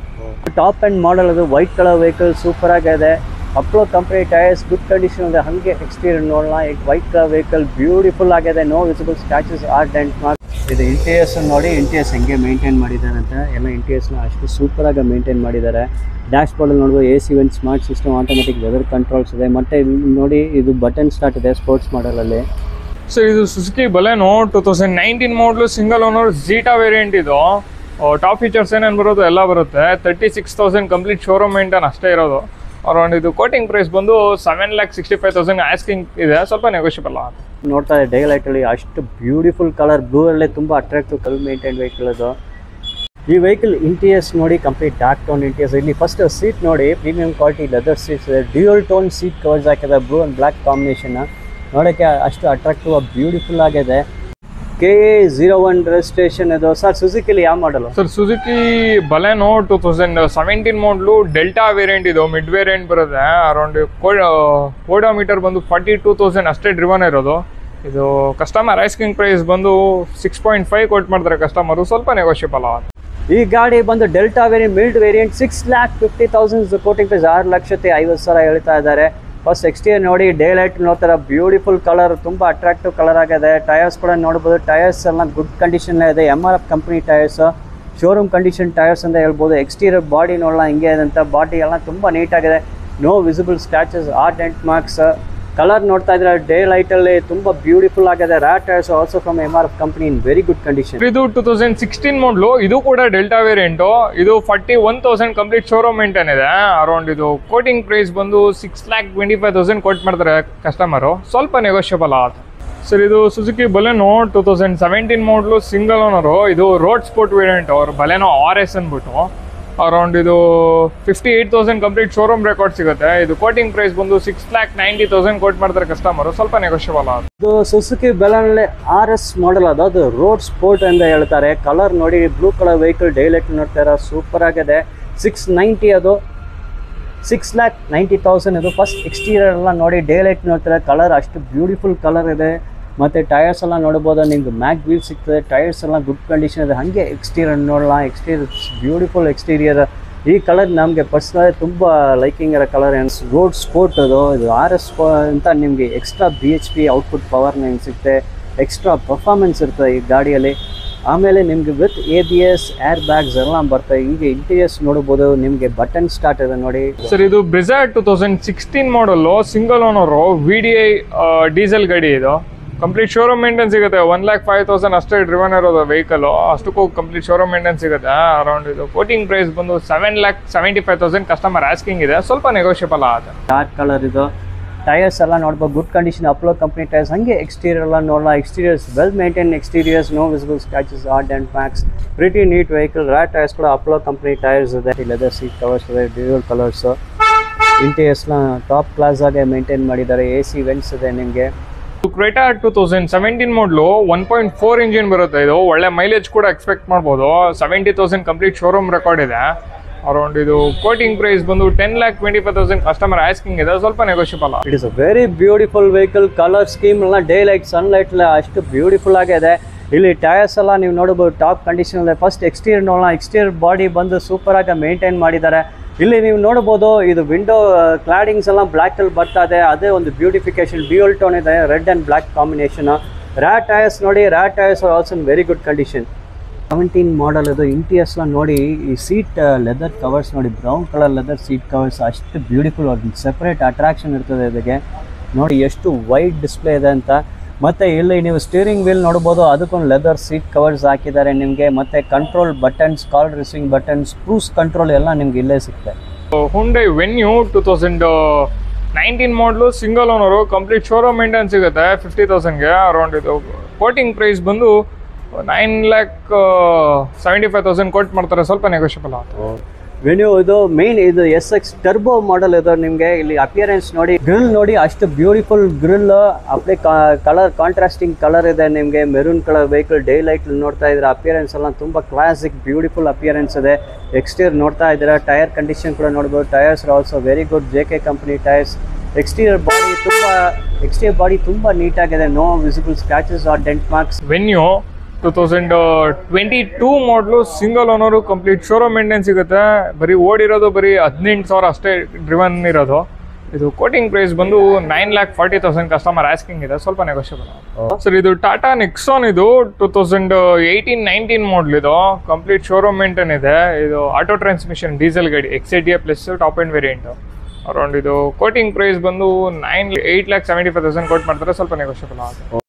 ಟಾಪ್ ಎಂಡ್ ಮಾಡೆಲ್ ಅದು, ವೈಟ್ ಕಲರ್ ವೆಹಿಕಲ್ ಸೂಪರ್ ಆಗಿದೆ. Apollo company tyres good condition ಇದೆ. ಹಾಗೆ ಎಕ್ಸ್ಟೀರಿಯರ್ ನೋಡೋಣ. ವೈಟ್ ಕಲರ್ ವೆಹಿಕಲ್ ಬ್ಯೂಟಿಫುಲ್ ಆಗಿದೆ, no visible scratches or dent mark. ಇದು ಇಂಟೀರಿಯರ್ಸ್ ನೋಡಿ, ಇಂಟೀರಿಯರ್ಸ್ ಹೆಂಗೆ ಮೇಂಟೈನ್ ಮಾಡಿದ್ದಾರೆ ಅಂತ. ಎಲ್ಲ ಇಂಟೀರಿಯರ್ಸ್ನ ಅಷ್ಟು ಸೂಪರಾಗಿ ಮೇಂಟೈನ್ ಮಾಡಿದ್ದಾರೆ. ಡ್ಯಾಶ್ ಬೋರ್ಡಲ್ಲಿ ನೋಡ್ಬೋದು AC vent, smart system, automatic weather controls ಇದೆ. ಮತ್ತು ನೋಡಿ ಇದು ಬಟನ್ ಸ್ಟಾರ್ಟ್ ಇದೆ ಸ್ಪೋರ್ಟ್ಸ್ ಮಾಡಲಲ್ಲಿ. ಸೊ ಇದು Suzuki Baleno 2019 model single owner Zeta variant ಇದು. ಟಾಪ್ ಫೀಚರ್ಸ್ ಏನೇನು ಬರೋದು ಎಲ್ಲ ಬರುತ್ತೆ. 36,000 ಕಂಪ್ಲೀಟ್ ಶೋರೂಮ್ ಮೇಂಟೈನ್ ಅಷ್ಟೇ ಇರೋದು. ಅರೌಂಡ್ ಇದು ಕೋಟಿಂಗ್ ಪ್ರೈಸ್ ಬಂದು 7,65,000 ಆಸ್ಕಿಂಗ್ ಇದೆ, ಸ್ವಲ್ಪ ನೆಗೋಷಿಯಬಲ್ ಆಗುತ್ತೆ. ನೋಡ್ತಾ ಇದೆ ಡೇ ಲೈಟಲ್ಲಿ ಅಷ್ಟು ಬ್ಯೂಟಿಫುಲ್ ಕಲರ್, ಬ್ಲೂ ಅಲ್ಲೇ ತುಂಬ ಅಟ್ರಾಕ್ಟಿವ್ ಕಲರ್ ಮೇಂಟೈನ್ ವೆಹಿಕಲ್ ಅದು. ಈ ವೆಹಿಕಲ್ ಇಂಟೀರಿಯರ್ಸ್ ನೋಡಿ ಕಂಪ್ಲೀಟ್ ಡಾರ್ಕ್ ಟೋನ್ ಇಂಟೀರಿಯರ್ಸ್. ಇಲ್ಲಿ ಫಸ್ಟ್ ಸೀಟ್ ನೋಡಿ, ಪ್ರೀಮಿಯಂ ಕ್ವಾಲಿಟಿ ಲೆದರ್ ಸೀಟ್ಸ್ ಇದೆ. ಡ್ಯೂಯಲ್ ಟೋನ್ ಸೀಟ್ ಕವರ್ಸ್ ಹಾಕಿದೆ, ಬ್ಲೂ ಆ್ಯಂಡ್ ಬ್ಲ್ಯಾಕ್ ಕಾಂಬಿನೇಷನ್. ನೋಡೋಕ್ಕೆ ಅಷ್ಟು ಅಟ್ರಾಕ್ಟಿವ್ ಬ್ಯೂಟಿಫುಲ್ ಆಗಿದೆ. KA01 ರಿಜಿಸ್ಟ್ರೇಷನ್ ಇದು ಸರ್. ಸುಜುಕಿಲಿ ಯಾವ ಮಾಡಲು ಸರ್? ಸುಜುಕಿ ಬಲೆನೋ 2017 ಮಾಡಲು ಡೆಲ್ಟಾ ವೇರಿಯಂಟ್ ಇದು, ಮಿಡ್ ವೇರಿಯಂಟ್ ಬರುತ್ತೆ. ಅರೌಂಡ್ ಓಡೋಮೀಟರ್ ಬಂದು 42,000 ಅಷ್ಟೇ ಡ್ರಿವನ್ ಇರೋದು. ಇದು ಕಸ್ಟಮರ್ ಆಸ್ಕಿಂಗ್ ಪ್ರೈಸ್ ಬಂದು 6.5 ಕೊಟ್ಟು ಮಾಡ್ತಾರೆ ಕಸ್ಟಮರು, ಸ್ವಲ್ಪ ನೆಗೋಷಿಯಬಲ್ ಆಗುತ್ತೆ. ಈ ಗಾಡಿ ಬಂದು Delta variant mild variant 6,50,000 quoting price 6,50,000 ಹೇಳ್ತಾ ಇದ್ದಾರೆ. ಫಸ್ಟ್ ಎಕ್ಸ್ಟೀರಿಯರ್ ನೋಡಿ, ಡೇ ಲೈಟ್ ನೋಡ್ತಾರೆ, ಬ್ಯೂಟಿಫುಲ್ ಕಲರ್, ತುಂಬ ಅಟ್ರಾಕ್ಟಿವ್ ಕಲರ್ ಆಗಿದೆ. ಟೈರ್ಸ್ ಕೂಡ ನೋಡ್ಬೋದು, ಟೈರ್ಸ್ ಎಲ್ಲ ಗುಡ್ ಕಂಡೀಷನ್ ಇದೆ. MRF company tyres, showroom condition tyres ಅಂತ ಹೇಳ್ಬೋದು. ಎಕ್ಸ್ಟೀರಿಯರ್ ಬಾಡಿ ನೋಡೋಣ ಹಿಂಗೆ ಇದೆ ಅಂತ, ಬಾಡಿ ಎಲ್ಲ ತುಂಬ ನೀಟಾಗಿದೆ, no visible scratches or dent marks. Colour ನೋಡ್ತಾ ಇದ್ರೆ ಡೇ ಲೈಟಲ್ಲಿ ತುಂಬ ಬ್ಯೂಟಿಫುಲ್ ಆಗಿದೆ. ರ್ಯಾಟ್ tyres also from MRF company in very good condition. ಇದು 2016 ಮಾಡಲು, ಇದು ಕೂಡ ಡೆಲ್ಟಾ ವೇರಿಯಂಟು. ಇದು 41,000 ಕಂಪ್ಲೀಟ್ ಶೋರೂಮ್ ಮೇಂಟೈನ್ ಇದೆ. ಅರೌಂಡ್ ಇದು ಕೋಟಿಂಗ್ ಪ್ರೈಸ್ ಬಂದು 6,25,000 ಕೊಟ್ಟು ಮಾಡ್ತಾರೆ ಕಸ್ಟಮರು, ಸ್ವಲ್ಪ ನೆಗೋಷಿಯಬಲ್ ಆಗುತ್ತೆ. ಸರ್ ಇದು ಸುಜುಕಿ ಬಲೆನೋ 2017 ಮಾಡಲು, ಸಿಂಗಲ್ ಓನರು. ಇದು ರೋಡ್ ಸ್ಪೋರ್ಟ್ ವೇರಿಯಂಟ್, ಅವ್ರು ಬಲೆನೋ RS ಅಂದ್ಬಿಟ್ಟು. ಅರೌಂಡ್ ಇದು 58,000 ಕಂಪ್ಲೀಟ್ ಶೋರೂಮ್ ರೆಕಾರ್ಡ್ ಸಿಗುತ್ತೆ. ಇದು ಕೋಟಿಂಗ್ ಪ್ರೈಸ್ ಬಂದು 6,90,000 ಕೊಟ್ಟು ಮಾಡ್ತಾರೆ ಕಸ್ಟಮರು, ಸ್ವಲ್ಪ ನೆಗೋಷಿಯಬಲ್ ಆಗುತ್ತೆ. ಇದು ಸುಜುಕಿ ಬೆಲನಲ್ಲಿ RS ಮಾಡಲ್ ಅದು ರೋಡ್ ಸ್ಪೋರ್ಟ್ ಅಂತ ಹೇಳ್ತಾರೆ. ಕಲರ್ ನೋಡಿ, blue colour vehicle, day light ನೋಡ್ತಾರೆ, ಸೂಪರ್ ಆಗಿದೆ. 690 ಅದು 6,90,000 ಇದು. ಫಸ್ಟ್ ಎಕ್ಸ್ಟೀರಿಯರ್ ಎಲ್ಲ ನೋಡಿ, ಡೇ ಲೈಟ್ ನೋಡ್ತಾರೆ, ಕಲರ್ ಅಷ್ಟು ಬ್ಯೂಟಿಫುಲ್ ಕಲರ್ ಇದೆ. ಮತ್ತು ಟೈರ್ಸ್ ಎಲ್ಲ ನೋಡ್ಬೋದು, ನಿಮ್ಗೆ ಮ್ಯಾಗ್ ವೀಲ್ ಸಿಗ್ತದೆ. ಟೈರ್ಸ್ ಎಲ್ಲ ಗುಡ್ ಕಂಡೀಷನ್ ಇದೆ. ಹಾಗೆ ಎಕ್ಸ್ಟೀರಿಯರ್ ನೋಡೋಣ, ಎಕ್ಸ್ಟೀರಿಯರ್ ಬ್ಯೂಟಿಫುಲ್ ಎಕ್ಸ್ಟೀರಿಯರ್. ಈ ಕಲರ್ ನಮಗೆ ಪರ್ಸ್ನಲಿ ತುಂಬ ಲೈಕಿಂಗ್ ಇರೋ ಕಲರ್. ರೋಡ್ ಸ್ಪೋರ್ಟ್ ಅದು, ಇದು RS ಅಂತ ನಿಮಗೆ ಎಕ್ಸ್ಟ್ರಾ BHP ಔಟ್ಪುಟ್ ಪವರ್ ನಿಮ್ಗೆ ಸಿಗುತ್ತೆ, ಎಕ್ಸ್ಟ್ರಾ ಪರ್ಫಾರ್ಮೆನ್ಸ್ ಇರ್ತದೆ ಈ ಗಾಡಿಯಲ್ಲಿ. ಆಮೇಲೆ ನಿಮಗೆ ವಿತ್ ABS ಏರ್ ಬ್ಯಾಗ್ಸ್ ಎಲ್ಲ ಬರ್ತವೆ. ಈಗ ಇಂಟೀರಿಯರ್ಸ್ ನೋಡ್ಬೋದು, ನಿಮಗೆ ಬಟನ್ ಸ್ಟಾರ್ಟ್ ಇದೆ ನೋಡಿ. ಸರ್ ಇದು ಬ್ರಿಜಾ 2016 ಮಾಡಲು, ಸಿಂಗಲ್ ಓನರು, VDI ಡೀಸೆಲ್ ಗಾಡಿ. ಇದು ಕಂಪ್ಲೀಟ್ ಶೋರೂಮ್ ಮೇಂಟೆನ್ಸ್ ಸಿಗುತ್ತೆ. 1,05,000 ಅಷ್ಟೇ ಡ್ರಿವನ್ ಇರೋದು ವೆಹಿಕಲ್, ಅಷ್ಟಕ್ಕೂ ಕಂಪ್ಲೀಟ್ ಶೋರೂಮ್ ಮೇಂಟೆನ್ಸ್ ಸಿಗುತ್ತೆ. ಅರೌಂಡ್ ಇದು ಕೋಟಿಂಗ್ ಪ್ರೈಸ್ ಬಂದು 7,75,000 ಕಸ್ಟಮರ್ ಆಸ್ಕಿಂಗ್ ಇದೆ, ಸ್ವಲ್ಪ ನೆಗೋಷಿಯಬಲ್ ಆಗುತ್ತೆ. ಡಾರ್ಕ್ ಕಲರ್ ಇದು. ಟೈರ್ಸ್ ಎಲ್ಲ ನೋಡ್ಬೋದು, good condition, Apollo company tyres. ಹಾಗೆ ಎಕ್ಸ್ಟೀರಿಯರ್ ಎಲ್ಲ ನೋಡೋಣ, exteriors well maintain exteriors, no visible scratches or dent marks, pretty neat vehicle. ರ್ಯಾಟ್ ಟೈರ್ಸ್ ಕೂಡ ಅಪ್ಲೋ ಕಂಪ್ನಿ ಟೈರ್ಸ್ ಇದೆ. ಲೆದರ್ ಸೀಟ್ ಕವರ್ಸ್ ಇದೆ, ಡ್ಯೂಯಲ್ ಕಲರ್ಸ್. ಇಂಟೀರಿಯರ್ಸ್ನ ಟಾಪ್ ಕ್ಲಾಸ್ ಆಗಿ ಮೇಂಟೈನ್ ಮಾಡಿದ್ದಾರೆ. AC ವೆಂಟ್ಸ್ ಇದೆ ನಿಮಗೆ. ಕ್ರೆಟಾ 2017 ಮಾಡಲು, 1.4 ಇಂಜಿನ್ ಬರುತ್ತೆ. ಇದು ಒಳ್ಳೆ ಮೈಲೇಜ್ ಕೂಡ ಎಕ್ಸ್ಪೆಕ್ಟ್ ಮಾಡ್ಬೋದು. 70,000 ಕಂಪ್ಲೀಟ್ ಶೋರೂಮ್ ರೆಕಾರ್ಡ್ ಇದೆ. ಅರೌಂಡ್ ಇದು ಕೋಟಿಂಗ್ ಪ್ರೈಸ್ ಬಂದು 10,25,000 ಕಸ್ಟಮರ್ ಆಸ್ಕಿಂಗ್ ಇದೆ, ಸ್ವಲ್ಪ negotiable. It is a very beautiful vehicle. Colour scheme ಎಲ್ಲ ಡೇ ಲೈಟ್, ಸನ್ಲೈಟ್ ಎಲ್ಲ ಅಷ್ಟು ಬ್ಯೂಟಿಫುಲ್ ಆಗಿದೆ. ಇಲ್ಲಿ ಟೈರ್ಸ್ ಎಲ್ಲ ನೀವು ನೋಡಬಹುದು, ಟಾಪ್ ಕಂಡೀಷನ್ ಇದೆ. ಫಸ್ಟ್ ಎಕ್ಸ್ಟೀರಿಯರ್ ನೋಡೋಣ. ಎಕ್ಸ್ಟೀರಿಯರ್ ಬಾಡಿ ಬಂದು ಸೂಪರ್ ಆಗಿ ಮೇಂಟೈನ್ ಮಾಡಿದ್ದಾರೆ. ಇಲ್ಲಿ ನೀವು ನೋಡ್ಬೋದು, ಇದು ವಿಂಡೋ ಕ್ಲಾಡಿಂಗ್ಸ್ ಎಲ್ಲ ಬ್ಲ್ಯಾಕ್ ಅಲ್ಲಿ ಬರ್ತಾ ಇದೆ. ಅದೇ ಒಂದು ಬ್ಯೂಟಿಫಿಕೇಶನ್. ಡ್ಯೂಯಲ್ ಟೋನ್ ಇದೆ, ರೆಡ್ ಅಂಡ್ ಬ್ಲ್ಯಾಕ್ ಕಾಂಬಿನೇಷನ್. ರ್ಯಾಟ್ ಟೈರ್ಸ್ ನೋಡಿ, ರ್ಯಾಟ್ tyres are also in very good condition. 17 model ಇದು. ಇಂಟೀರಿಯರ್ಸ್ ನೋಡಿ, ಈ ಸೀಟ್ ಲೆದರ್ ಕವರ್ಸ್ ನೋಡಿ, brown colour leather seat covers, ಅಷ್ಟು ಬ್ಯೂಟಿಫುಲ್. ಅವ್ರಿಗೆ ಸೆಪರೇಟ್ ಅಟ್ರಾಕ್ಷನ್ ಇರ್ತದೆ ಇದಕ್ಕೆ. ನೋಡಿ ಎಷ್ಟು ವೈಡ್ ಡಿಸ್ಪ್ಲೇ ಇದೆ ಅಂತ. ಮತ್ತು ಇಲ್ಲಿ ನೀವು ಸ್ಟೀರಿಂಗ್ ವೀಲ್ ನೋಡ್ಬೋದು, ಅದಕ್ಕೊಂದು ಲೆದರ್ ಸೀಟ್ ಕವರ್ಸ್ ಹಾಕಿದ್ದಾರೆ ನಿಮಗೆ. ಮತ್ತು ಕಂಟ್ರೋಲ್ ಬಟನ್ಸ್, ಕಾಲ್ ರಿಸೀವಿಂಗ್ ಬಟನ್ಸ್, ಕ್ರೂಸ್ ಕಂಟ್ರೋಲ್ ಎಲ್ಲ ನಿಮ್ಗೆ ಇಲ್ಲೇ ಸಿಗುತ್ತೆ. Hyundai venue 2019 model, single owner, complete showroom maintain ಸಿಗುತ್ತೆ 50,000ಗೆ. ಅರೌಂಡ್ ಇದು ಕೋಟಿಂಗ್ ಪ್ರೈಸ್ ಬಂದು 9,75,000 ಕೊಟ್ಟು ಮಾಡ್ತಾರೆ, ಸ್ವಲ್ಪ ನೆಗೋಷಿಯಬಲ್ ಆಗುತ್ತೆ. ವೆನ್ಯೂ ಇದು ಮೇನ್, ಇದು SX ಟರ್ಬೋ ಮಾಡಲ್ ಇದೆ ನಿಮಗೆ. ಇಲ್ಲಿ ಅಪಿಯರೆನ್ಸ್ ನೋಡಿ, ಗ್ರಿಲ್ ನೋಡಿ, ಅಷ್ಟು ಬ್ಯೂಟಿಫುಲ್ ಗ್ರಿಲ್. ಅಪ್ಲೇ ಕಲರ್ ಕಾಂಟ್ರಾಸ್ಟಿಂಗ್ ಕಲರ್ ಇದೆ ನಿಮಗೆ, maroon colour vehicle. Day light ನೋಡ್ತಾ ಇದ್ರೆ ಅಪಿಯರೆನ್ಸ್ ಎಲ್ಲ ತುಂಬ ಕ್ಲಾಸಿಕ್ ಬ್ಯೂಟಿಫುಲ್ ಅಪಿಯರೆನ್ಸ್ ಇದೆ. ಎಕ್ಸ್ಟೀರಿಯರ್ ನೋಡ್ತಾ ಇದ್ದೀರಾ, ಟೈರ್ ಕಂಡೀಷನ್ ಕೂಡ ನೋಡ್ಬೋದು. Tyres also very good, JK company tyres. Exterior body ತುಂಬ ನೀಟಾಗಿದೆ, no visible scratches or dent marks. Venue 2022 ಮಾಡಲು, single owner, complete showroom maintain ಸಿಗುತ್ತೆ. ಬರೀ ಓಡಿರೋದು ಬರೀ 18,000 ಅಷ್ಟೇ ಡ್ರಿವನ್ ಇರೋದು. ಇದು ಕೋಟಿಂಗ್ ಪ್ರೈಸ್ ಬಂದು 9,40,000 ಕಸ್ಟಮರ್ ಆಸ್ಕಿಂಗ್ ಇದೆ, ಸ್ವಲ್ಪ ನೆಗೋಷಿಯಬಲ್. ಸರ್ ಇದು ಟಾಟಾ ನೆಕ್ಸಾನ್. ಇದು 2018-19 ಮಾಡಲ್. ಇದು ಕಂಪ್ಲೀಟ್ ಶೋರೂಮ್ ಮೇಂಟೈನ್ ಇದೆ. ಇದು ಆಟೋ ಟ್ರಾನ್ಸ್ಮಿಷನ್ ಡೀಸೆಲ್ ಗಾಡಿ, XADA plus top end variant. Around ಇದು ಕೋಟಿಂಗ್ ಪ್ರೈಸ್ ಬಂದು 8,75,000 ಕೊಟ್ಟು ಮಾಡ್ತಾರೆ, ಸ್ವಲ್ಪ ನೆಗೋಷಿಯಬಲ್ ಆಗುತ್ತೆ.